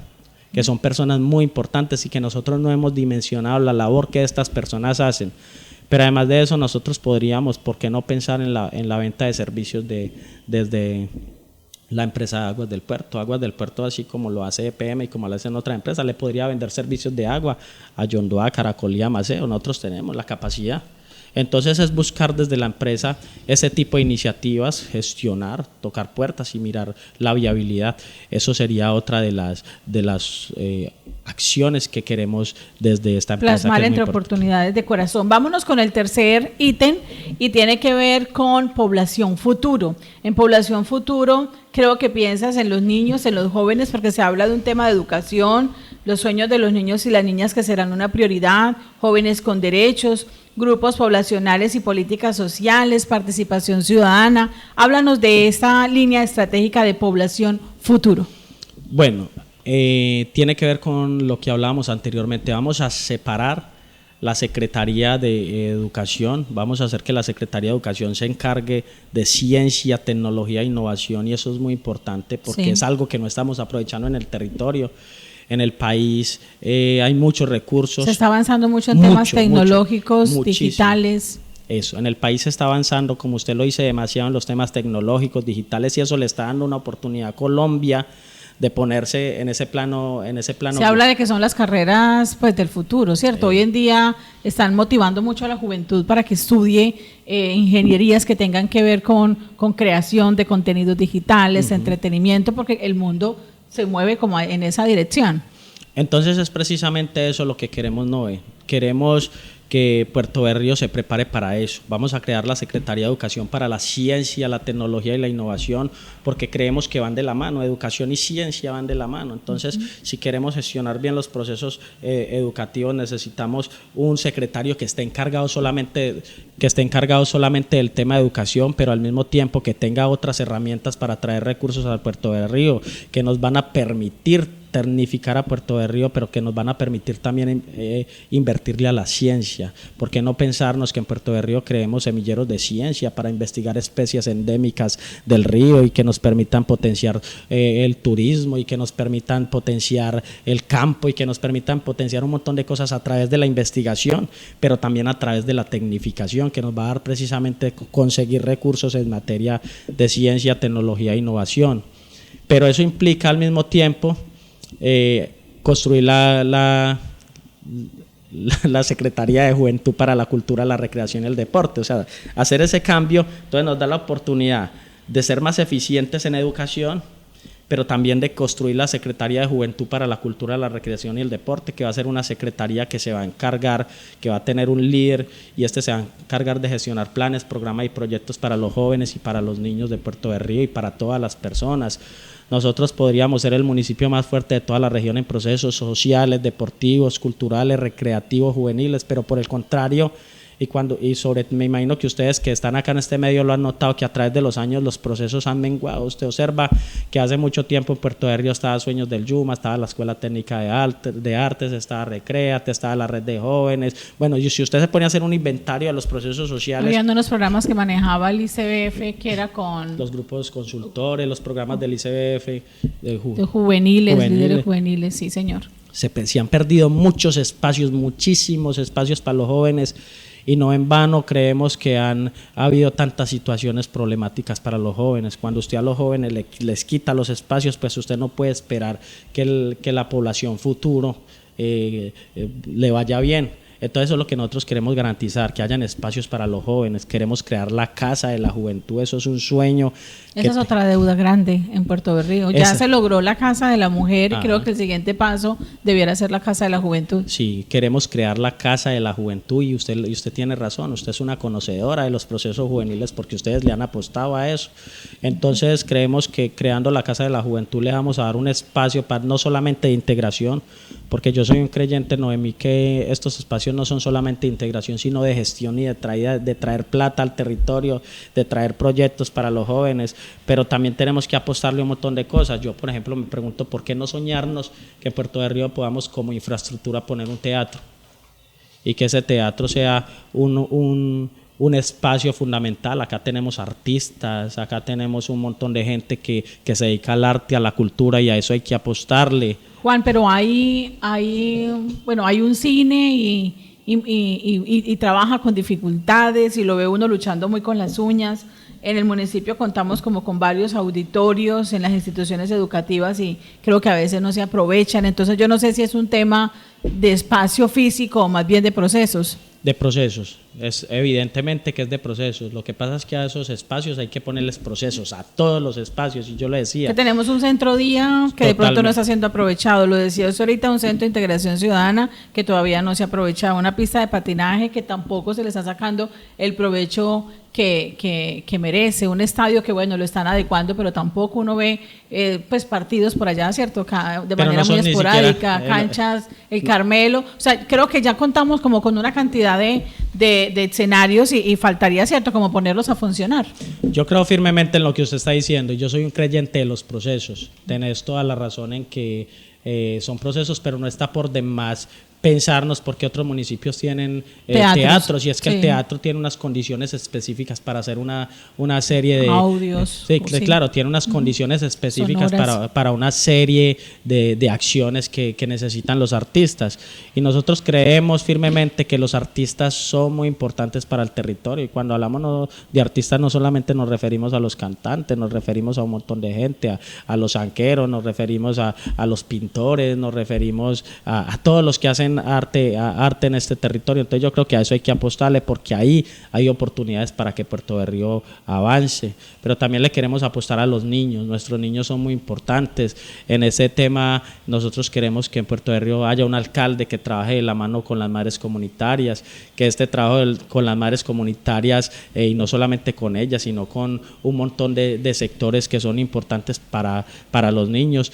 que son personas muy importantes y que nosotros no hemos dimensionado la labor que estas personas hacen. Pero además de eso, nosotros podríamos, ¿por qué no pensar en la venta de servicios desde la empresa de Aguas del Puerto? Aguas del Puerto, así como lo hace EPM y como lo hacen otras empresas, le podría vender servicios de agua a Yondoa, Caracolía, Maceo. Nosotros tenemos la capacidad. Entonces es buscar desde la empresa ese tipo de iniciativas, gestionar, tocar puertas y mirar la viabilidad. Eso sería otra de las acciones que queremos desde esta empresa. Plasmar entre oportunidades de corazón. Vámonos con el tercer ítem, y tiene que ver con población futuro. En población futuro creo que piensas en los niños, en los jóvenes, porque se habla de un tema de educación, los sueños de los niños y las niñas que serán una prioridad, jóvenes con derechos, grupos poblacionales y políticas sociales, participación ciudadana. Háblanos de esta línea estratégica de población futuro. Bueno, tiene que ver con lo que hablábamos anteriormente. Vamos a separar la Secretaría de Educación, vamos a hacer que la Secretaría de Educación se encargue de ciencia, tecnología e innovación, y eso es muy importante porque es algo que no estamos aprovechando en el territorio. En el país hay muchos recursos. Se está avanzando mucho en temas tecnológicos, digitales. Eso, en el país se está avanzando, como usted lo dice, demasiado en los temas tecnológicos, digitales, y eso le está dando una oportunidad a Colombia de ponerse en ese plano. Se habla de que son las carreras pues del futuro, ¿cierto? Hoy en día están motivando mucho a la juventud para que estudie ingenierías que tengan que ver con creación de contenidos digitales, entretenimiento, porque el mundo se mueve como en esa dirección. Entonces es precisamente eso lo que queremos, Noé. Queremos que Puerto Berrío se prepare para eso. Vamos a crear la Secretaría de Educación para la ciencia, la tecnología y la innovación, porque creemos que van de la mano, educación y ciencia van de la mano. Entonces, si queremos gestionar bien los procesos educativos, necesitamos un secretario que esté encargado solamente del tema de educación, pero al mismo tiempo que tenga otras herramientas para traer recursos a Puerto Berrío, que nos van a permitir tecnificar a Puerto Berrío, pero que nos van a permitir también invertirle a la ciencia. ¿Por qué no pensarnos que en Puerto Berrío creemos semilleros de ciencia para investigar especies endémicas del río y que nos permitan potenciar el turismo y que nos permitan potenciar el campo y que nos permitan potenciar un montón de cosas a través de la investigación, pero también a través de la tecnificación, que nos va a dar precisamente conseguir recursos en materia de ciencia, tecnología e innovación. Pero eso implica al mismo tiempo construir la Secretaría de Juventud para la Cultura, la Recreación y el Deporte. O sea, hacer ese cambio, entonces nos da la oportunidad de ser más eficientes en educación, pero también de construir la Secretaría de Juventud para la Cultura, la Recreación y el Deporte, que va a ser una secretaría que se va a encargar, que va a tener un líder, y se va a encargar de gestionar planes, programas y proyectos para los jóvenes y para los niños de Puerto Berrío y para todas las personas. Nosotros podríamos ser el municipio más fuerte de toda la región en procesos sociales, deportivos, culturales, recreativos, juveniles, pero por el contrario, me imagino que ustedes que están acá en este medio lo han notado, que a través de los años los procesos han menguado. Usted observa que hace mucho tiempo en Puerto Berrío estaba Sueños del Yuma, estaba la Escuela Técnica de Artes, estaba Recréate, estaba la Red de Jóvenes. Bueno, y si usted se pone a hacer un inventario de los procesos sociales, había unos programas que manejaba el ICBF, que era con los grupos consultores, los programas del ICBF de juveniles, líderes juveniles, sí señor. Se han perdido muchos espacios, muchísimos espacios para los jóvenes, y no en vano creemos que ha habido tantas situaciones problemáticas para los jóvenes. Cuando usted a los jóvenes les quita los espacios, pues usted no puede esperar que la población futuro le vaya bien. Entonces eso es lo que nosotros queremos garantizar, que hayan espacios para los jóvenes. Queremos crear la Casa de la Juventud, eso es un sueño. Esa es otra deuda grande en Puerto Berrío. Ya se logró la Casa de la Mujer, y creo que el siguiente paso debiera ser la Casa de la Juventud. Sí, queremos crear la Casa de la Juventud, y usted tiene razón, usted es una conocedora de los procesos juveniles porque ustedes le han apostado a eso. Entonces creemos que creando la Casa de la Juventud le vamos a dar un espacio para no solamente de integración, porque yo soy un creyente, Noemí, que estos espacios no son solamente de integración, sino de gestión y de traer plata al territorio, de traer proyectos para los jóvenes, pero también tenemos que apostarle un montón de cosas. Yo, por ejemplo, me pregunto, ¿por qué no soñarnos que en Puerto Berrío podamos como infraestructura poner un teatro? Y que ese teatro sea un espacio fundamental. Acá tenemos artistas, acá tenemos un montón de gente que se dedica al arte, a la cultura, y a eso hay que apostarle. Juan, pero hay un cine y trabaja con dificultades, y lo ve uno luchando muy con las uñas. En el municipio contamos como con varios auditorios en las instituciones educativas, y creo que a veces no se aprovechan. Entonces yo no sé si es un tema de espacio físico o más bien de procesos. De procesos, es evidentemente que es de procesos. Lo que pasa es que a esos espacios hay que ponerles procesos, a todos los espacios, y yo le decía que tenemos un centro día que de pronto no está siendo aprovechado. Lo decía usted ahorita, un centro de integración ciudadana que todavía no se ha aprovechado, una pista de patinaje que tampoco se le está sacando el provecho que merece, un estadio que bueno, lo están adecuando, pero tampoco uno ve pues partidos por allá, ¿cierto? De manera muy esporádica, canchas, el Carmelo. O sea, creo que ya contamos como con una cantidad de escenarios y faltaría, ¿cierto?, como ponerlos a funcionar. Yo creo firmemente en lo que usted está diciendo. Yo soy un creyente de los procesos. Tenés toda la razón en que son procesos, pero no está por demás pensarnos porque otros municipios tienen teatros, y es que el teatro tiene unas condiciones específicas para hacer una serie de audios. Sí, claro, tiene unas condiciones específicas para una serie de acciones que necesitan los artistas, y nosotros creemos firmemente que los artistas son muy importantes para el territorio, y cuando hablamos de artistas no solamente nos referimos a los cantantes, nos referimos a un montón de gente, a los zanqueros, nos referimos a los pintores, nos referimos a todos los que hacen arte en este territorio. Entonces yo creo que a eso hay que apostarle, porque ahí hay oportunidades para que Puerto Berrío avance, pero también le queremos apostar a los niños. Nuestros niños son muy importantes en ese tema. Nosotros queremos que en Puerto Berrío haya un alcalde que trabaje de la mano con las madres comunitarias, que este trabajo con las madres comunitarias, y no solamente con ellas, sino con un montón de sectores que son importantes para los niños,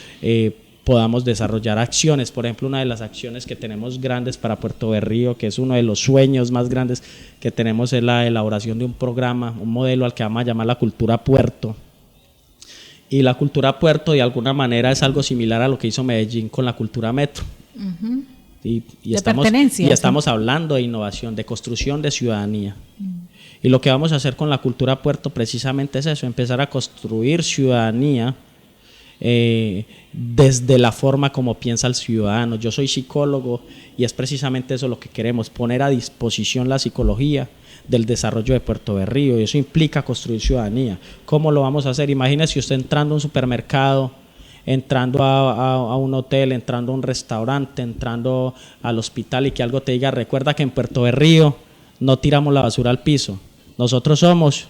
podamos desarrollar acciones. Por ejemplo, una de las acciones que tenemos grandes para Puerto Berrío, que es uno de los sueños más grandes que tenemos, es la elaboración de un programa, un modelo al que vamos a llamar la cultura puerto. Y la cultura puerto de alguna manera es algo similar a lo que hizo Medellín con la cultura metro. Uh-huh. Y estamos hablando de innovación, de construcción de ciudadanía. Y lo que vamos a hacer con la cultura puerto precisamente es eso, empezar a construir ciudadanía desde la forma como piensa el ciudadano. Yo soy psicólogo y es precisamente eso lo que queremos, poner a disposición la psicología del desarrollo de Puerto Berrío, y eso implica construir ciudadanía. ¿Cómo lo vamos a hacer? Imagínese usted entrando a un supermercado, entrando a un hotel, entrando a un restaurante, entrando al hospital, y que algo te diga: recuerda que en Puerto Berrío no tiramos la basura al piso, nosotros somos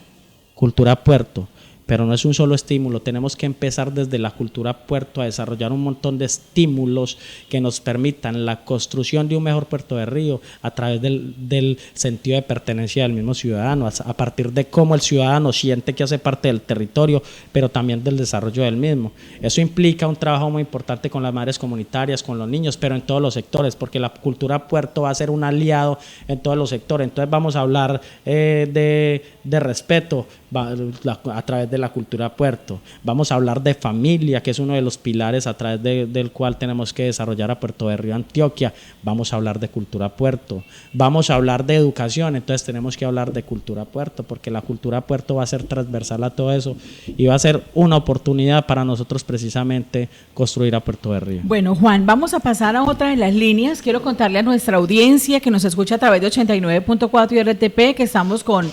cultura puerto. Pero no es un solo estímulo, tenemos que empezar desde la cultura puerto a desarrollar un montón de estímulos que nos permitan la construcción de un mejor Puerto Berrío a través del sentido de pertenencia del mismo ciudadano, a partir de cómo el ciudadano siente que hace parte del territorio, pero también del desarrollo del mismo. Eso implica un trabajo muy importante con las madres comunitarias, con los niños, pero en todos los sectores, porque la cultura puerto va a ser un aliado en todos los sectores. Entonces vamos a hablar de respeto a través de la cultura puerto, vamos a hablar de familia, que es uno de los pilares a través del cual tenemos que desarrollar a Puerto Berrío Antioquia, vamos a hablar de cultura puerto, vamos a hablar de educación, entonces tenemos que hablar de cultura puerto, porque la cultura puerto va a ser transversal a todo eso y va a ser una oportunidad para nosotros precisamente construir a Puerto Berrío. Bueno, Juan, vamos a pasar a otra de las líneas. Quiero contarle a nuestra audiencia que nos escucha a través de 89.4 y RTP que estamos con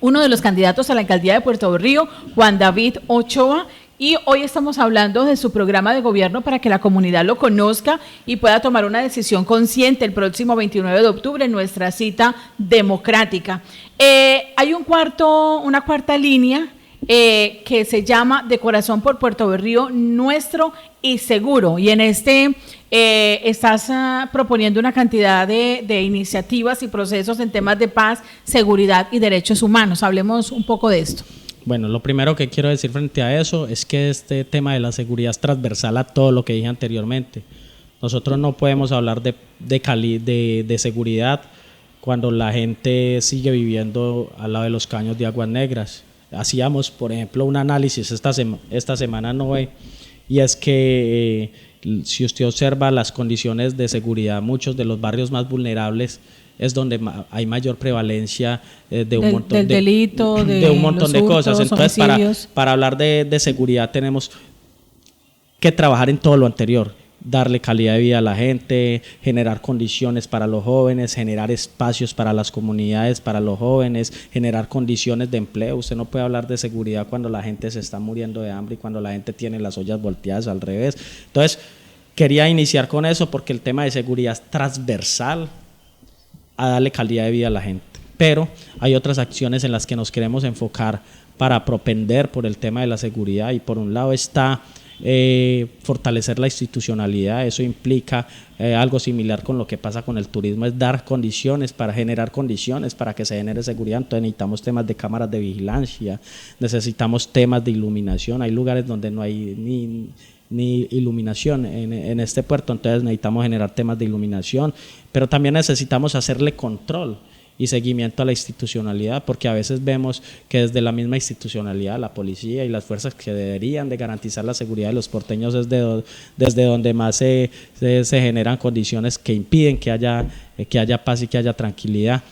uno de los candidatos a la alcaldía de Puerto Berrío, Juan David Ochoa, y hoy estamos hablando de su programa de gobierno para que la comunidad lo conozca y pueda tomar una decisión consciente el próximo 29 de octubre en nuestra cita democrática. Hay una cuarta línea que se llama De Corazón por Puerto Berrío, nuestro y seguro, y en estás proponiendo una cantidad de iniciativas y procesos en temas de paz, seguridad y derechos humanos. Hablemos un poco de esto. Bueno, lo primero que quiero decir frente a eso es que este tema de la seguridad es transversal a todo lo que dije anteriormente. Nosotros no podemos hablar de seguridad cuando la gente sigue viviendo al lado de los caños de aguas negras. Hacíamos, por ejemplo, un análisis esta semana, Noé, y es que si usted observa las condiciones de seguridad, muchos de los barrios más vulnerables es donde hay mayor prevalencia de un montón de delito, de un montón de cosas. Entonces, para hablar de seguridad tenemos que trabajar en todo lo anterior, darle calidad de vida a la gente, generar condiciones para los jóvenes, generar espacios para las comunidades, para los jóvenes, generar condiciones de empleo. Usted no puede hablar de seguridad cuando la gente se está muriendo de hambre y cuando la gente tiene las ollas volteadas al revés. Entonces, quería iniciar con eso porque el tema de seguridad es transversal a darle calidad de vida a la gente. Pero hay otras acciones en las que nos queremos enfocar para propender por el tema de la seguridad, y por un lado está fortalecer la institucionalidad. Eso implica algo similar con lo que pasa con el turismo, es dar condiciones para generar condiciones para que se genere seguridad. Entonces necesitamos temas de cámaras de vigilancia, necesitamos temas de iluminación. Hay lugares donde no hay ni iluminación en este puerto, entonces necesitamos generar temas de iluminación, pero también necesitamos hacerle control y seguimiento a la institucionalidad, porque a veces vemos que desde la misma institucionalidad, la policía y las fuerzas que deberían de garantizar la seguridad de los porteños es desde donde más se generan condiciones que impiden que haya paz y que haya tranquilidad.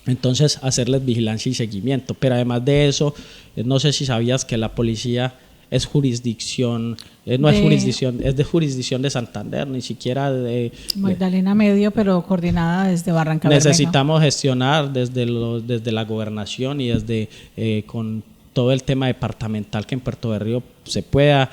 Entonces, hacerles vigilancia y seguimiento. Pero además de eso, no sé si sabías que la policía es jurisdicción, es de jurisdicción de Santander, ni siquiera de Magdalena Medio, pero coordinada desde Barranca Bermeja. Necesitamos gestionar desde la gobernación y desde con todo el tema departamental, que en Puerto Berrío se pueda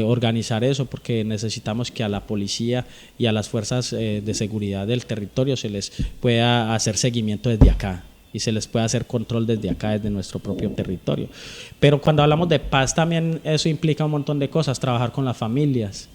organizar eso, porque necesitamos que a la policía y a las fuerzas de seguridad del territorio se les pueda hacer seguimiento desde acá y se les puede hacer control desde acá, desde nuestro propio territorio. Pero cuando hablamos de paz también eso implica un montón de cosas, trabajar con las familias,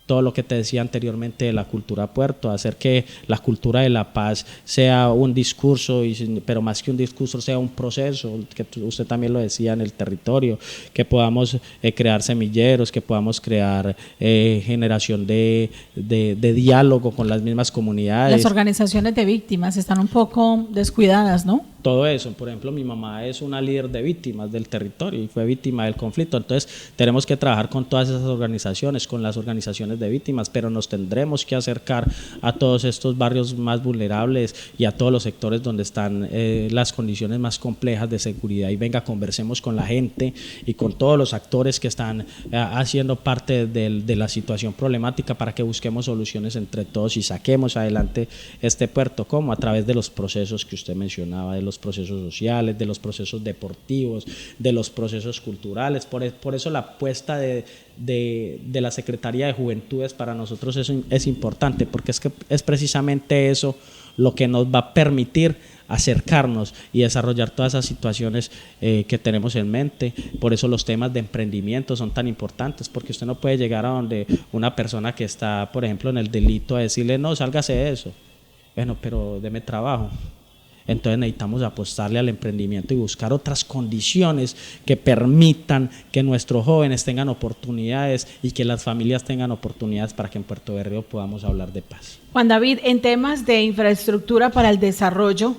todo lo que te decía anteriormente de la cultura puerto, hacer que la cultura de la paz sea un discurso, pero más que un discurso sea un proceso, que usted también lo decía, en el territorio, que podamos crear semilleros, que podamos crear generación de diálogo con las mismas comunidades. Las organizaciones de víctimas están un poco descuidadas, ¿no? Todo eso, por ejemplo, mi mamá es una líder de víctimas del territorio y fue víctima del conflicto, entonces tenemos que trabajar con todas esas organizaciones, con las organizaciones de víctimas, pero nos tendremos que acercar a todos estos barrios más vulnerables y a todos los sectores donde están las condiciones más complejas de seguridad, y venga, conversemos con la gente y con todos los actores que están haciendo parte de la situación problemática, para que busquemos soluciones entre todos y saquemos adelante este puerto, como a través de los procesos que usted mencionaba, de los procesos sociales, de los procesos deportivos, de los procesos culturales. Por eso la apuesta de la Secretaría de Juventudes para nosotros es importante, porque es precisamente eso lo que nos va a permitir acercarnos y desarrollar todas esas situaciones que tenemos en mente. Por eso los temas de emprendimiento son tan importantes, porque usted no puede llegar a donde una persona que está, por ejemplo, en el delito, a decirle, no, sálgase de eso. Bueno, pero deme trabajo. Entonces necesitamos apostarle al emprendimiento y buscar otras condiciones que permitan que nuestros jóvenes tengan oportunidades y que las familias tengan oportunidades, para que en Puerto Berrío podamos hablar de paz. Juan David, en temas de infraestructura para el desarrollo,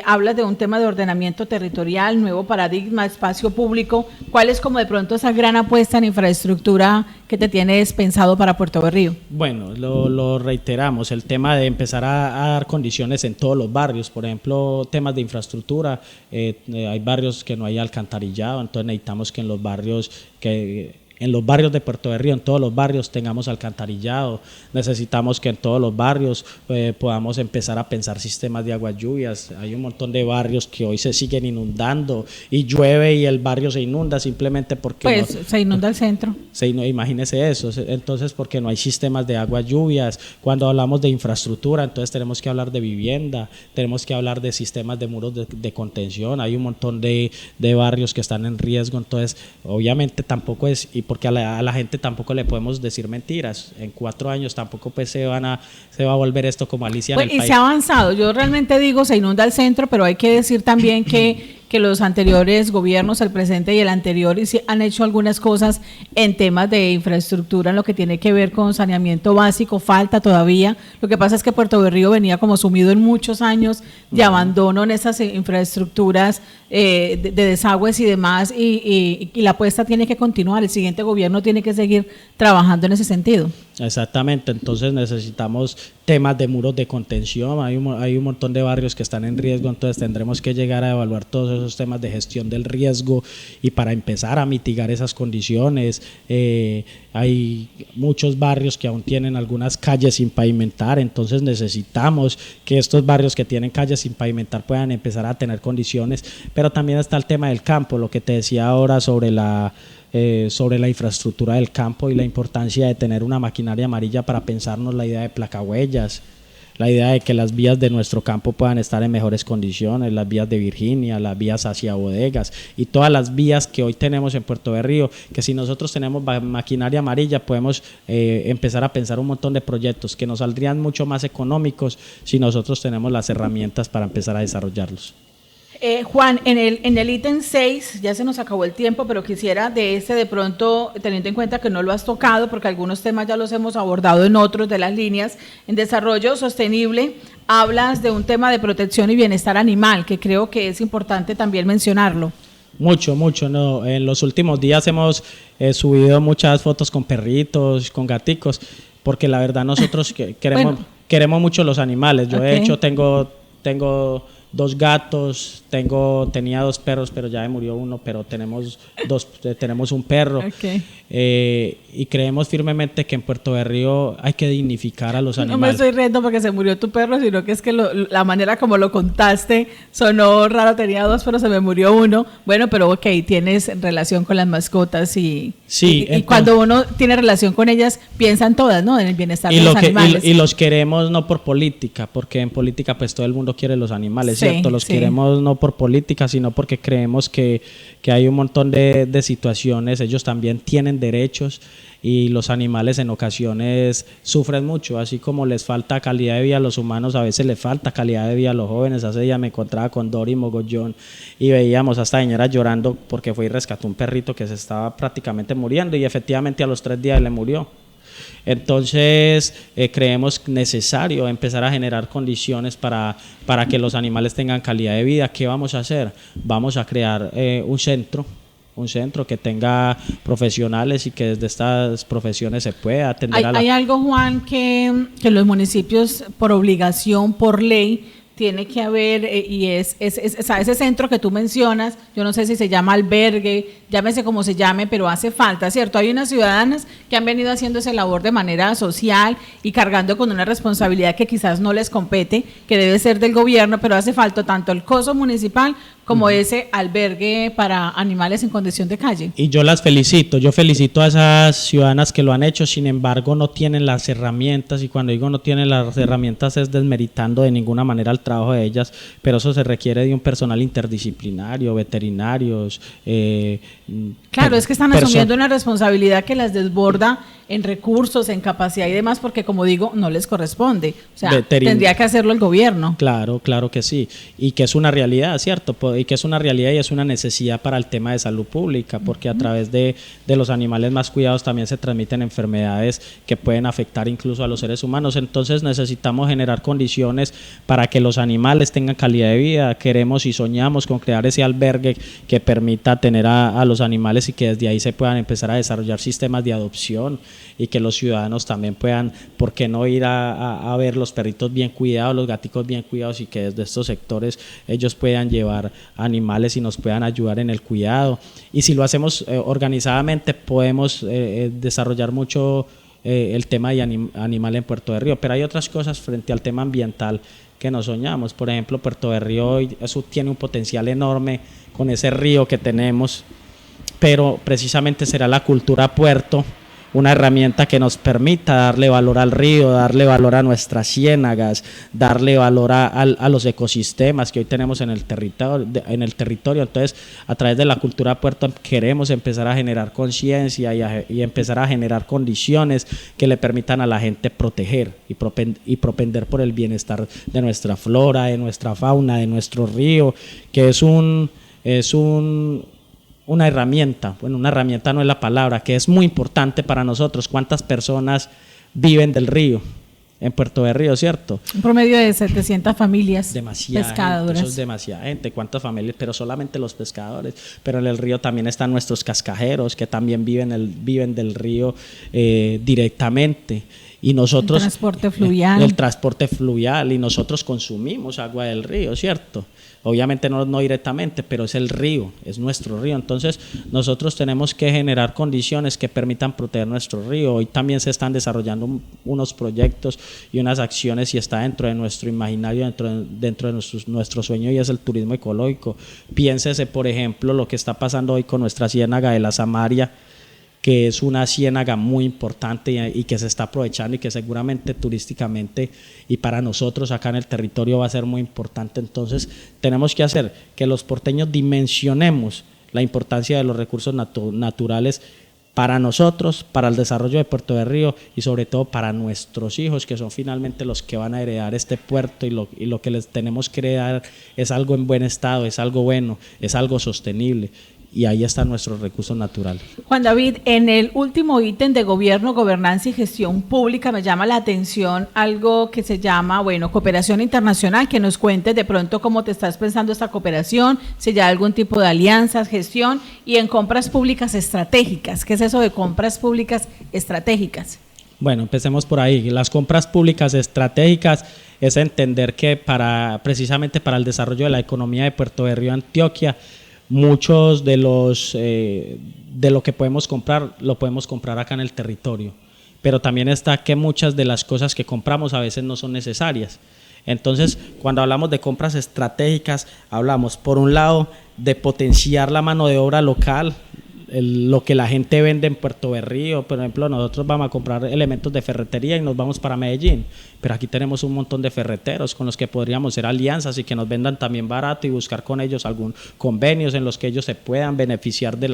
hablas de un tema de ordenamiento territorial, nuevo paradigma, espacio público. ¿Cuál es como de pronto esa gran apuesta en infraestructura que te tienes pensado para Puerto Berrío? Bueno, lo reiteramos, el tema de empezar a dar condiciones en todos los barrios, por ejemplo, temas de infraestructura, hay barrios que no hay alcantarillado, entonces necesitamos que en los barrios de Puerto Berrío, en todos los barrios tengamos alcantarillado. Necesitamos que en todos los barrios podamos empezar a pensar sistemas de aguas lluvias. Hay un montón de barrios que hoy se siguen inundando y llueve y el barrio se inunda simplemente porque pues se inunda el centro. Imagínese eso. Entonces, porque no hay sistemas de aguas lluvias. Cuando hablamos de infraestructura, entonces tenemos que hablar de vivienda, tenemos que hablar de sistemas de muros de contención. Hay un montón de barrios que están en riesgo, entonces obviamente tampoco es, y porque a la gente tampoco le podemos decir mentiras. En 4 años tampoco pues se va a volver esto como Alicia en el País. Y país. se ha avanzado. Yo realmente digo, se inunda el centro, pero hay que decir también que los anteriores gobiernos, el presente y el anterior, han hecho algunas cosas en temas de infraestructura, en lo que tiene que ver con saneamiento básico. Falta todavía. Lo que pasa es que Puerto Berrío venía como sumido en muchos años de abandono en esas infraestructuras de desagües y demás, y la apuesta tiene que continuar. El siguiente gobierno tiene que seguir trabajando en ese sentido. Exactamente, entonces necesitamos temas de muros de contención, hay un montón de barrios que están en riesgo, entonces tendremos que llegar a evaluar todos esos temas de gestión del riesgo, y para empezar a mitigar esas condiciones. Hay muchos barrios que aún tienen algunas calles sin pavimentar, entonces necesitamos que estos barrios que tienen calles sin pavimentar puedan empezar a tener condiciones, pero también está el tema del campo, lo que te decía ahora sobre la infraestructura del campo y la importancia de tener una maquinaria amarilla para pensarnos la idea de placahuellas, la idea de que las vías de nuestro campo puedan estar en mejores condiciones, las vías de Virginia, las vías hacia bodegas y todas las vías que hoy tenemos en Puerto Berrío, que si nosotros tenemos maquinaria amarilla podemos empezar a pensar un montón de proyectos que nos saldrían mucho más económicos si nosotros tenemos las herramientas para empezar a desarrollarlos. Juan, en el ítem 6, ya se nos acabó el tiempo, pero quisiera de pronto, teniendo en cuenta que no lo has tocado, porque algunos temas ya los hemos abordado en otros de las líneas, en desarrollo sostenible, hablas de un tema de protección y bienestar animal, que creo que es importante también mencionarlo. Mucho, no. En los últimos días hemos subido muchas fotos con perritos, con gaticos, porque la verdad nosotros queremos mucho los animales. Yo de hecho tengo 2 gatos, tenía 2 perros, pero ya me murió uno, pero tenemos un perro. Y creemos firmemente que en Puerto Berrío hay que dignificar a los animales. No me estoy riendo porque se murió tu perro, sino que es que la manera como lo contaste sonó raro. Tenía 2, pero se me murió uno. Bueno, pero ok, tienes relación con las mascotas y cuando uno tiene relación con ellas, piensan todas, ¿no? En el bienestar de los animales. Y los queremos no por política, porque en política pues todo el mundo quiere los animales, ¿cierto? Los queremos no por política, sino porque creemos que hay un montón de situaciones. Ellos también tienen derechos y los animales en ocasiones sufren mucho, así como les falta calidad de vida a los humanos, a veces les falta calidad de vida a los jóvenes. Hace día me encontraba con Dori Mogollón y veíamos a esta señora llorando porque fue y rescató un perrito que se estaba prácticamente muriendo y efectivamente a los 3 días le murió. Entonces creemos necesario empezar a generar condiciones para que los animales tengan calidad de vida. ¿Qué vamos a hacer? Vamos a crear un centro que tenga profesionales y que desde estas profesiones se pueda atender Hay algo, Juan, que los municipios por obligación, por ley, tiene que haber, y es ese centro que tú mencionas, yo no sé si se llama albergue, llámese como se llame, pero hace falta, ¿cierto? Hay unas ciudadanas que han venido haciendo esa labor de manera social y cargando con una responsabilidad que quizás no les compete, que debe ser del gobierno, pero hace falta tanto el coso municipal como ese albergue para animales en condición de calle. Y yo felicito a esas ciudadanas que lo han hecho, sin embargo no tienen las herramientas, y cuando digo no tienen las herramientas es desmeritando de ninguna manera el trabajo de ellas, pero eso se requiere de un personal interdisciplinario, veterinarios. Claro, es que están asumiendo una responsabilidad que las desborda en recursos, en capacidad y demás, porque como digo, no les corresponde. O sea, tendría que hacerlo el gobierno. Claro que sí. Y que es una realidad, ¿cierto? Y que es una realidad y es una necesidad para el tema de salud pública, porque a través de los animales más cuidados también se transmiten enfermedades que pueden afectar incluso a los seres humanos. Entonces necesitamos generar condiciones para que los animales tengan calidad de vida. Queremos y soñamos con crear ese albergue que permita tener a los animales y que desde ahí se puedan empezar a desarrollar sistemas de adopción y que los ciudadanos también puedan, ¿por qué no ir a ver los perritos bien cuidados, los gaticos bien cuidados, y que desde estos sectores ellos puedan llevar animales y nos puedan ayudar en el cuidado? Y si lo hacemos organizadamente podemos desarrollar mucho el tema de animal en Puerto Berrío, pero hay otras cosas frente al tema ambiental que nos soñamos. Por ejemplo, Puerto Berrío eso tiene un potencial enorme con ese río que tenemos, pero precisamente será la cultura puerto una herramienta que nos permita darle valor al río, darle valor a nuestras ciénagas, darle valor a los ecosistemas que hoy tenemos en el territorio. Entonces, a través de la cultura puerto queremos empezar a generar conciencia y empezar a generar condiciones que le permitan a la gente proteger y propender por el bienestar de nuestra flora, de nuestra fauna, de nuestro río, que es una herramienta, bueno, una herramienta no es la palabra, que es muy importante para nosotros. ¿Cuántas personas viven del río en Puerto Berrío, cierto? Un promedio de 700 familias pescadoras. Eso es demasiada gente. ¿Cuántas familias? Pero solamente los pescadores. Pero en el río también están nuestros cascajeros, que también viven del río directamente. Y nosotros, el transporte fluvial, y nosotros consumimos agua del río, ¿cierto? Obviamente no directamente, pero es el río, es nuestro río. Entonces nosotros tenemos que generar condiciones que permitan proteger nuestro río. Hoy también se están desarrollando unos proyectos y unas acciones, y está dentro de nuestro imaginario, dentro de nuestro sueño, y es el turismo ecológico. Piénsese, por ejemplo, lo que está pasando hoy con nuestra ciénaga de la Samaria, que es una ciénaga muy importante y que se está aprovechando, y que seguramente turísticamente y para nosotros acá en el territorio va a ser muy importante. Entonces tenemos que hacer que los porteños dimensionemos la importancia de los recursos naturales para nosotros, para el desarrollo de Puerto de Río y sobre todo para nuestros hijos, que son finalmente los que van a heredar este puerto, y lo que les tenemos que heredar es algo en buen estado, es algo bueno, es algo sostenible. Y ahí están nuestros recursos naturales. Juan David, en el último ítem de gobierno, gobernanza y gestión pública me llama la atención algo que se llama, cooperación internacional, que nos cuentes de pronto cómo te estás pensando esta cooperación, si ya hay algún tipo de alianzas, gestión, y en compras públicas estratégicas. ¿Qué es eso de compras públicas estratégicas? Bueno, empecemos por ahí. Las compras públicas estratégicas es entender que precisamente para el desarrollo de la economía de Puerto de Río, Antioquia, muchos de lo que podemos comprar, lo podemos comprar acá en el territorio, pero también está que muchas de las cosas que compramos a veces no son necesarias. Entonces, cuando hablamos de compras estratégicas, hablamos por un lado de potenciar la mano de obra local, lo que la gente vende en Puerto Berrío. Por ejemplo, nosotros vamos a comprar elementos de ferretería y nos vamos para Medellín, pero aquí tenemos un montón de ferreteros con los que podríamos hacer alianzas y que nos vendan también barato y buscar con ellos algún convenios en los que ellos se puedan beneficiar de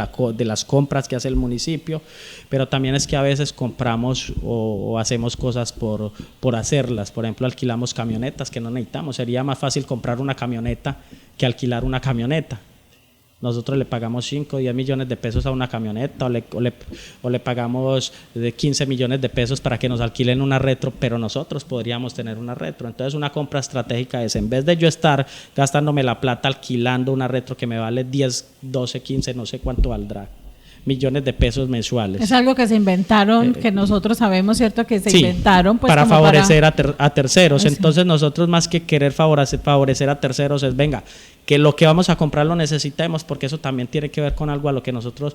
las compras que hace el municipio. Pero también es que a veces compramos o hacemos cosas por hacerlas. Por ejemplo, alquilamos camionetas que no necesitamos. Sería más fácil comprar una camioneta que alquilar una camioneta. Nosotros le pagamos 5 o 10 millones de pesos a una camioneta, o le pagamos de 15 millones de pesos para que nos alquilen una retro, pero nosotros podríamos tener una retro. Entonces, una compra estratégica es, en vez de yo estar gastándome la plata alquilando una retro que me vale 10, 12, 15, no sé cuánto valdrá, millones de pesos mensuales. Es algo que se inventaron, que nosotros sabemos, ¿cierto? Que se inventaron pues, para favorecer a terceros. Entonces, nosotros más que querer favorecer a terceros es, venga, que lo que vamos a comprar lo necesitemos, porque eso también tiene que ver con algo a lo que nosotros,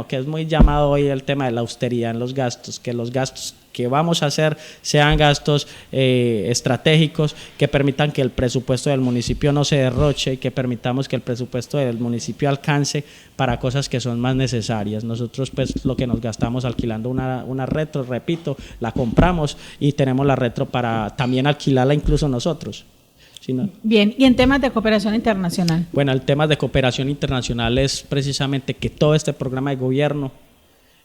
que es muy llamado hoy el tema de la austeridad en los gastos, que los gastos que vamos a hacer sean gastos estratégicos, que permitan que el presupuesto del municipio no se derroche y que permitamos que el presupuesto del municipio alcance para cosas que son más necesarias. Nosotros pues lo que nos gastamos alquilando una retro, repito, la compramos y tenemos la retro para también alquilarla incluso nosotros. Bien, y en temas de cooperación internacional. Bueno, el tema de cooperación internacional es precisamente que todo este programa de gobierno,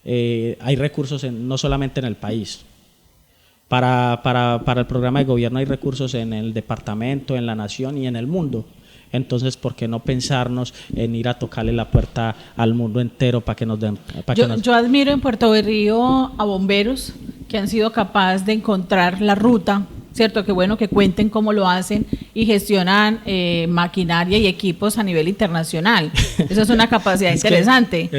hay recursos no solamente en el país. Para el programa de gobierno hay recursos en el departamento, en la nación y en el mundo. Entonces, ¿por qué no pensarnos en ir a tocarle la puerta al mundo entero para que nos den? Yo admiro en Puerto Berrío a bomberos que han sido capaces de encontrar la ruta, ¿cierto? Qué bueno que cuenten cómo lo hacen y gestionan maquinaria y equipos a nivel internacional. Eso es una capacidad interesante.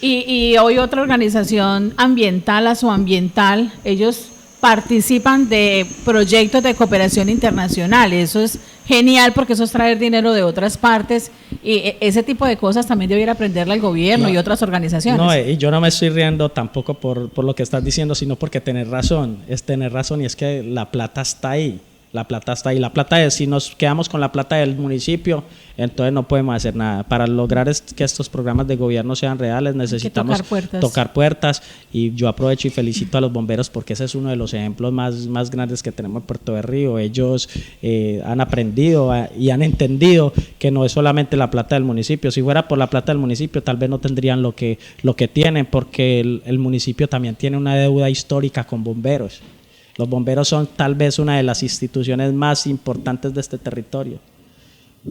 Y hoy otra organización ambiental, Asoambiental, ellos participan de proyectos de cooperación internacional. Eso es genial porque eso es traer dinero de otras partes y ese tipo de cosas también debiera aprenderla el gobierno y otras organizaciones. Y yo no me estoy riendo tampoco por lo que estás diciendo, sino porque tener razón y es que la plata está ahí. La plata está ahí. La plata es, si nos quedamos con la plata del municipio, entonces no podemos hacer nada. Para lograr que estos programas de gobierno sean reales, necesitamos tocar puertas. Y yo aprovecho y felicito a los bomberos porque ese es uno de los ejemplos más grandes que tenemos en Puerto de Río. Ellos han aprendido y han entendido que no es solamente la plata del municipio. Si fuera por la plata del municipio, tal vez no tendrían lo que tienen, porque el municipio también tiene una deuda histórica con bomberos. Los bomberos son tal vez una de las instituciones más importantes de este territorio.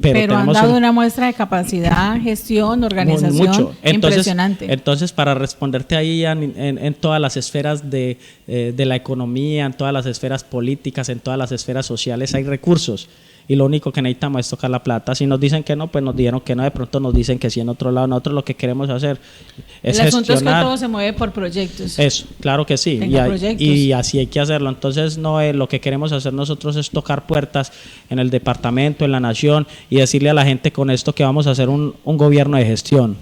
Pero han dado una muestra de capacidad, gestión, organización impresionante. Entonces, para responderte ahí en todas las esferas de la economía, en todas las esferas políticas, en todas las esferas sociales hay recursos. Y lo único que necesitamos es tocar la plata. Si nos dicen que no, pues nos dijeron que no, de pronto nos dicen que sí en otro lado. Nosotros lo que queremos hacer es gestionar. El asunto es que todo se mueve por proyectos. Eso, claro que sí. Y así hay que hacerlo. Entonces, lo que queremos hacer nosotros es tocar puertas en el departamento, en la nación, y decirle a la gente con esto que vamos a hacer un gobierno de gestión.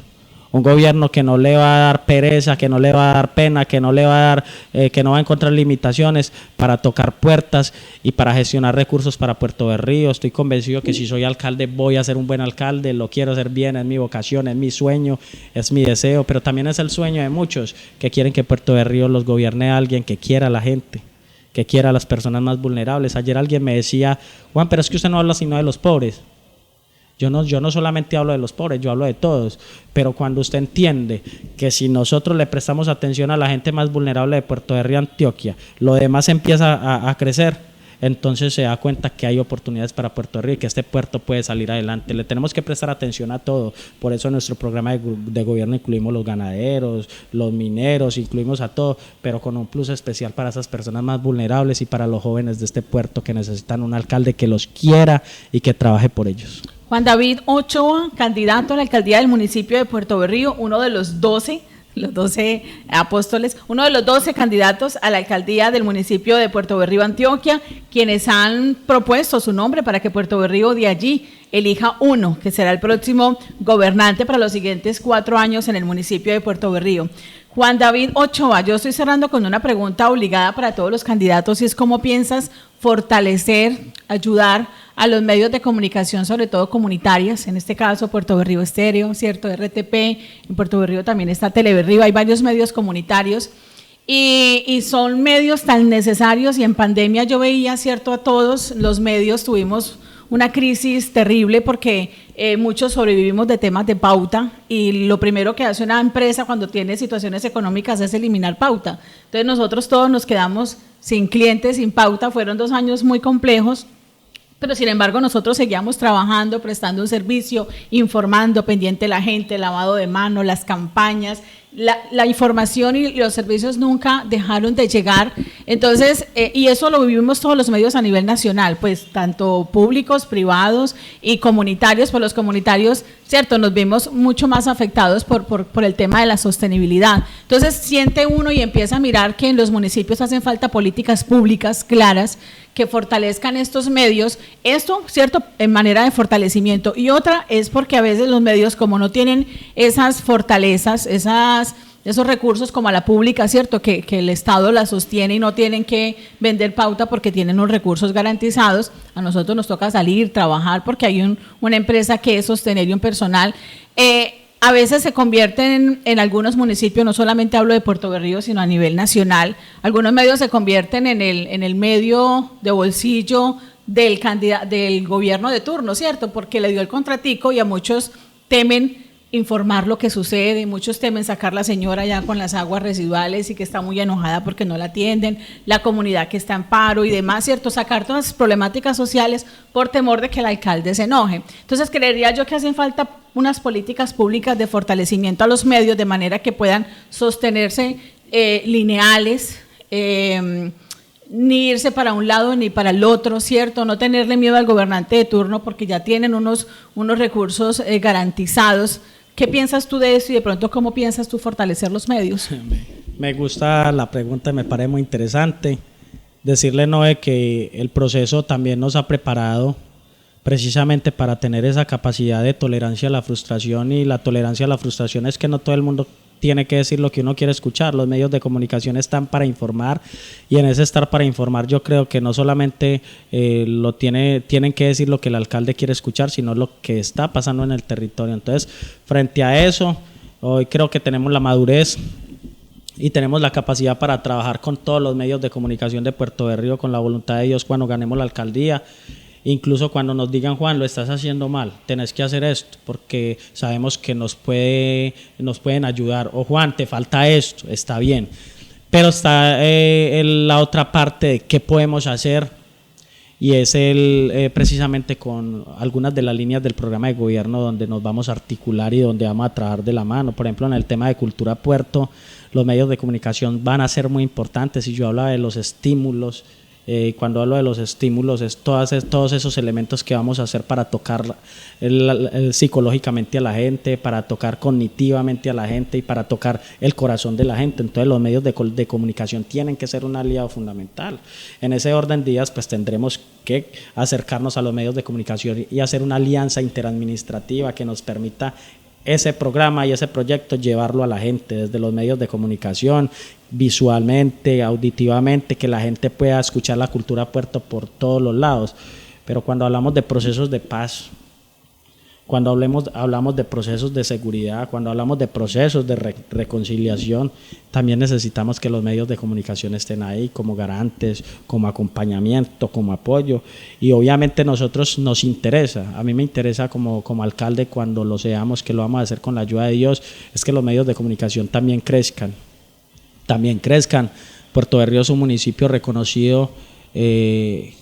Un gobierno que no le va a dar pereza, que no le va a dar pena, que no le va a dar, que no va a encontrar limitaciones para tocar puertas y para gestionar recursos para Puerto de Río. Estoy convencido que si soy alcalde voy a ser un buen alcalde, lo quiero hacer bien, es mi vocación, es mi sueño, es mi deseo, pero también es el sueño de muchos que quieren que Puerto de Río los gobierne a alguien que quiera a la gente, que quiera a las personas más vulnerables. Ayer alguien me decía, Juan, pero es que usted no habla sino de los pobres. Yo no solamente hablo de los pobres, yo hablo de todos, pero cuando usted entiende que si nosotros le prestamos atención a la gente más vulnerable de Puerto de Río, Antioquia, lo demás empieza a crecer, entonces se da cuenta que hay oportunidades para Puerto de Río y que este puerto puede salir adelante. Le tenemos que prestar atención a todo, por eso en nuestro programa de gobierno incluimos los ganaderos, los mineros, incluimos a todo, pero con un plus especial para esas personas más vulnerables y para los jóvenes de este puerto que necesitan un alcalde que los quiera y que trabaje por ellos. Juan David Ochoa, candidato a la alcaldía del municipio de Puerto Berrío, uno de los 12 apóstoles, uno de los 12 candidatos a la alcaldía del municipio de Puerto Berrío, Antioquia, quienes han propuesto su nombre para que Puerto Berrío de allí elija uno, que será el próximo gobernante para los siguientes 4 años en el municipio de Puerto Berrío. Juan David Ochoa, yo estoy cerrando con una pregunta obligada para todos los candidatos y es cómo piensas fortalecer, ayudar a los medios de comunicación, sobre todo comunitarias, en este caso Puerto Berrío Estéreo, ¿cierto? RTP, en Puerto Berrío también está Teleberrío, hay varios medios comunitarios y son medios tan necesarios y en pandemia yo veía, ¿cierto? A todos los medios tuvimos una crisis terrible porque muchos sobrevivimos de temas de pauta y lo primero que hace una empresa cuando tiene situaciones económicas es eliminar pauta. Entonces nosotros todos nos quedamos sin clientes, sin pauta, fueron 2 años muy complejos, pero sin embargo nosotros seguíamos trabajando, prestando un servicio, informando, pendiente de la gente, lavado de manos, las campañas, la información y los servicios nunca dejaron de llegar. Entonces, y eso lo vivimos todos los medios a nivel nacional, pues tanto públicos, privados y comunitarios. Por los comunitarios, cierto, nos vimos mucho más afectados por el tema de la sostenibilidad. Entonces, siente uno y empieza a mirar que en los municipios hacen falta políticas públicas claras que fortalezcan estos medios. Esto, cierto, en manera de fortalecimiento. Y otra es porque a veces los medios, como no tienen esas fortalezas, esos recursos como a la pública, ¿cierto? Que el Estado la sostiene y no tienen que vender pauta porque tienen los recursos garantizados. A nosotros nos toca salir, trabajar porque hay una empresa que es sostener y un personal. A veces se convierten en algunos municipios, no solamente hablo de Puerto Berrío, sino a nivel nacional, algunos medios se convierten en el medio de bolsillo del gobierno de turno, ¿cierto? Porque le dio el contratico y a muchos temen informar lo que sucede, muchos temen sacar la señora ya con las aguas residuales y que está muy enojada porque no la atienden, la comunidad que está en paro y demás, ¿cierto? Sacar todas las problemáticas sociales por temor de que el alcalde se enoje. Entonces, creería yo que hacen falta unas políticas públicas de fortalecimiento a los medios de manera que puedan sostenerse lineales, ni irse para un lado ni para el otro, ¿cierto? No tenerle miedo al gobernante de turno porque ya tienen unos recursos garantizados. ¿Qué piensas tú de eso y de pronto cómo piensas tú fortalecer los medios? Me gusta la pregunta, me parece muy interesante. Decirle, Noé, que el proceso también nos ha preparado precisamente para tener esa capacidad de tolerancia a la frustración, y la tolerancia a la frustración es que no todo el mundo tiene que decir lo que uno quiere escuchar. Los medios de comunicación están para informar y en ese estar para informar yo creo que no solamente tienen que decir lo que el alcalde quiere escuchar, sino lo que está pasando en el territorio. Entonces, frente a eso, hoy creo que tenemos la madurez y tenemos la capacidad para trabajar con todos los medios de comunicación de Puerto Berrío con la voluntad de Dios cuando ganemos la alcaldía. Incluso cuando nos digan, Juan, lo estás haciendo mal, tenés que hacer esto, porque sabemos que nos pueden ayudar. O Juan, te falta esto, está bien. Pero está la otra parte de qué podemos hacer, y es precisamente con algunas de las líneas del programa de gobierno donde nos vamos a articular y donde vamos a trabajar de la mano. Por ejemplo, en el tema de Cultura Puerto, los medios de comunicación van a ser muy importantes. Y yo hablaba de los estímulos. Cuando hablo de los estímulos es todos esos elementos que vamos a hacer para tocar psicológicamente a la gente, para tocar cognitivamente a la gente y para tocar el corazón de la gente. Entonces los medios de comunicación tienen que ser un aliado fundamental. En ese orden de días pues tendremos que acercarnos a los medios de comunicación y hacer una alianza interadministrativa que nos permita ese programa y ese proyecto llevarlo a la gente desde los medios de comunicación, visualmente, auditivamente, que la gente pueda escuchar la cultura Puerto por todos los lados. Pero cuando hablamos de procesos de paz, Cuando hablamos de procesos de seguridad, cuando hablamos de procesos de reconciliación, también necesitamos que los medios de comunicación estén ahí como garantes, como acompañamiento, como apoyo. Y obviamente nosotros nos interesa, a mí me interesa como alcalde cuando lo seamos, que lo vamos a hacer con la ayuda de Dios, es que los medios de comunicación también crezcan. Puerto Berrío es un municipio reconocido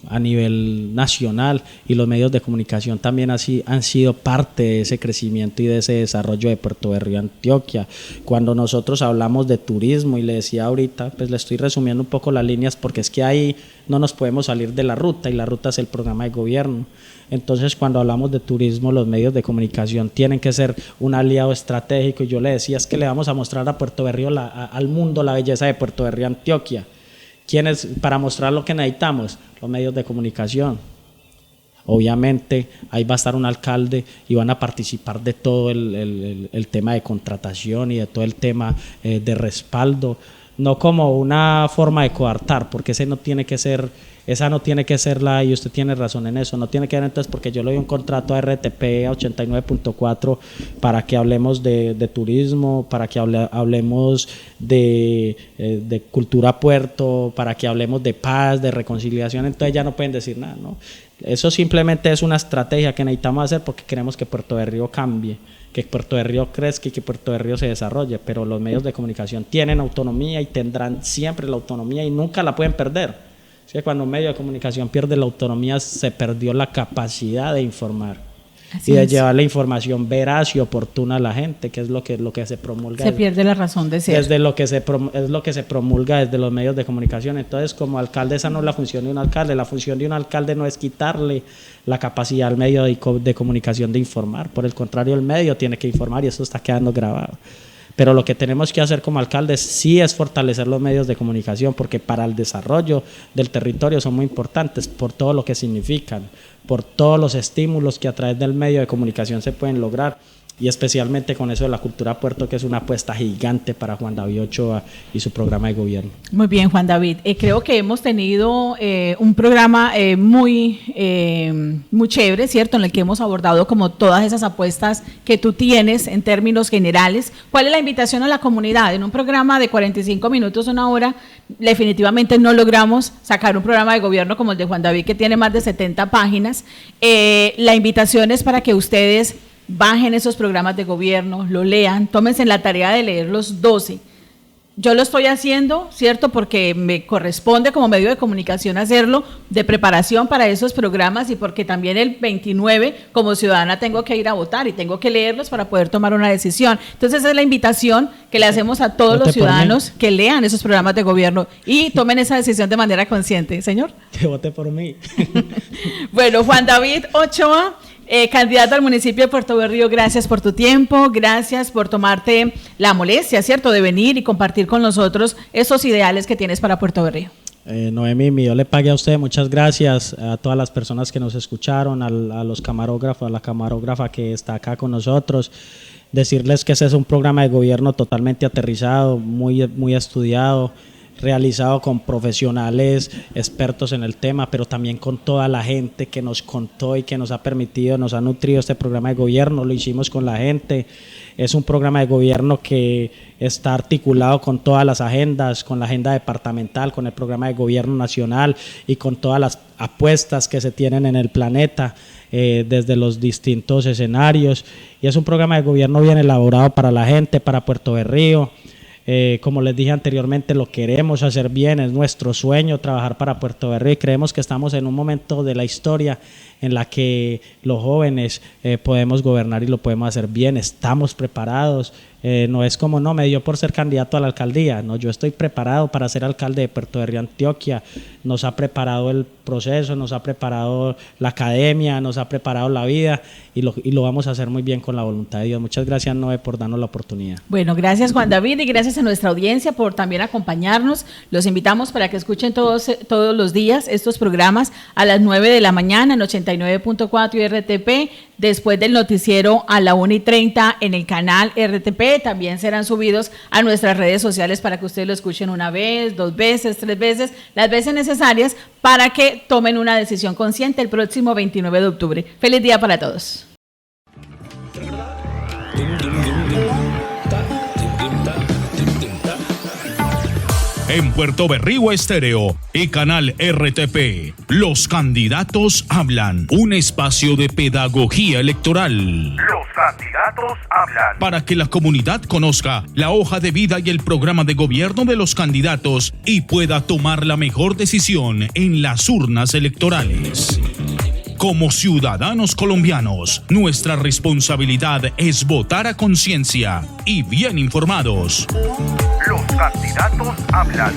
a nivel nacional y los medios de comunicación también así han sido parte de ese crecimiento y de ese desarrollo de Puerto Berrío, Antioquia. Cuando nosotros hablamos de turismo, y le decía ahorita, pues le estoy resumiendo un poco las líneas porque es que ahí no nos podemos salir de la ruta y la ruta es el programa de gobierno. Entonces cuando hablamos de turismo, los medios de comunicación tienen que ser un aliado estratégico y yo le decía es que le vamos a mostrar a Puerto Berrío, al mundo, la belleza de Puerto Berrío, Antioquia. ¿Quiénes para mostrar lo que necesitamos? Los medios de comunicación. Obviamente ahí va a estar un alcalde y van a participar de todo el tema de contratación y de todo el tema de respaldo, no como una forma de coartar, porque esa no tiene que ser la, y usted tiene razón en eso, no tiene que ver entonces porque yo le doy un contrato a RTP a 89.4 para que hablemos de turismo, para que hablemos de cultura puerto, para que hablemos de paz, de reconciliación, entonces ya no pueden decir nada, ¿no? Eso simplemente es una estrategia que necesitamos hacer porque queremos que Puerto Berrío cambie, que Puerto Berrío crezca y que Puerto Berrío se desarrolle, pero los medios de comunicación tienen autonomía y tendrán siempre la autonomía y nunca la pueden perder. Es que cuando un medio de comunicación pierde la autonomía se perdió la capacidad de informar. Así y de llevar la información veraz y oportuna a la gente, que es lo que se promulga. Se pierde la razón de ser. Es lo que se promulga desde los medios de comunicación. Entonces, como alcalde, esa no es la función de un alcalde. La función de un alcalde no es quitarle la capacidad al medio de comunicación de informar. Por el contrario, el medio tiene que informar y eso está quedando grabado. Pero lo que tenemos que hacer como alcaldes sí es fortalecer los medios de comunicación porque para el desarrollo del territorio son muy importantes por todo lo que significan, por todos los estímulos que a través del medio de comunicación se pueden lograr y especialmente con eso de la cultura puerto, que es una apuesta gigante para Juan David Ochoa y su programa de gobierno. Muy bien, Juan David. Creo que hemos tenido un programa muy chévere, ¿cierto? En el que hemos abordado como todas esas apuestas que tú tienes en términos generales. ¿Cuál es la invitación a la comunidad? En un programa de 45 minutos, una hora, definitivamente no logramos sacar un programa de gobierno como el de Juan David, que tiene más de 70 páginas. La invitación es para que ustedes bajen esos programas de gobierno, lo lean, tómense la tarea de leer los 12. Yo lo estoy haciendo, ¿cierto? Porque me corresponde como medio de comunicación hacerlo, de preparación para esos programas y porque también el 29 como ciudadana tengo que ir a votar y tengo que leerlos para poder tomar una decisión. Entonces esa es la invitación que le hacemos a todos los ciudadanos que lean esos programas de gobierno y tomen esa decisión de manera consciente. Señor. Que vote por mí. Bueno, Juan David Ochoa, candidato al municipio de Puerto Berrío, gracias por tu tiempo, gracias por tomarte la molestia, ¿cierto?, de venir y compartir con nosotros esos ideales que tienes para Puerto Berrío. Noemí, Dios le pague a usted, muchas gracias a todas las personas que nos escucharon, a los camarógrafos, a la camarógrafa que está acá con nosotros, decirles que ese es un programa de gobierno totalmente aterrizado, muy estudiado, realizado con profesionales expertos en el tema, pero también con toda la gente que nos contó y que nos ha permitido, nos ha nutrido este programa de gobierno, lo hicimos con la gente. Es un programa de gobierno que está articulado con todas las agendas, con la agenda departamental, con el programa de gobierno nacional y con todas las apuestas que se tienen en el planeta desde los distintos escenarios. Y es un programa de gobierno bien elaborado para la gente, para Puerto Berrío. Como les dije anteriormente, lo queremos hacer bien, es nuestro sueño trabajar para Puerto Berrío y creemos que estamos en un momento de la historia en la que los jóvenes podemos gobernar y lo podemos hacer bien, estamos preparados. No es como, no, me dio por ser candidato a la alcaldía, no, yo estoy preparado para ser alcalde de Puerto Berrío, Antioquia. Nos ha preparado el proceso, nos ha preparado la academia, nos ha preparado la vida y lo vamos a hacer muy bien con la voluntad de Dios. Muchas gracias, Noé, por darnos la oportunidad. Bueno, gracias, Juan David, y gracias a nuestra audiencia por también acompañarnos. Los invitamos para que escuchen todos los días estos programas a las 9 de la mañana en 89.4 y RTP, después del noticiero a la 1:30 en el canal RTP. También serán subidos a nuestras redes sociales para que ustedes lo escuchen una vez, 2 veces, 3 veces, las veces necesarias para que tomen una decisión consciente el próximo 29 de octubre. Feliz día para todos. En Puerto Berrío Estéreo y Canal RTP, los candidatos hablan. Un espacio de pedagogía electoral. Los candidatos hablan. Para que la comunidad conozca la hoja de vida y el programa de gobierno de los candidatos y pueda tomar la mejor decisión en las urnas electorales. Como ciudadanos colombianos, nuestra responsabilidad es votar a conciencia y bien informados. Los candidatos hablan.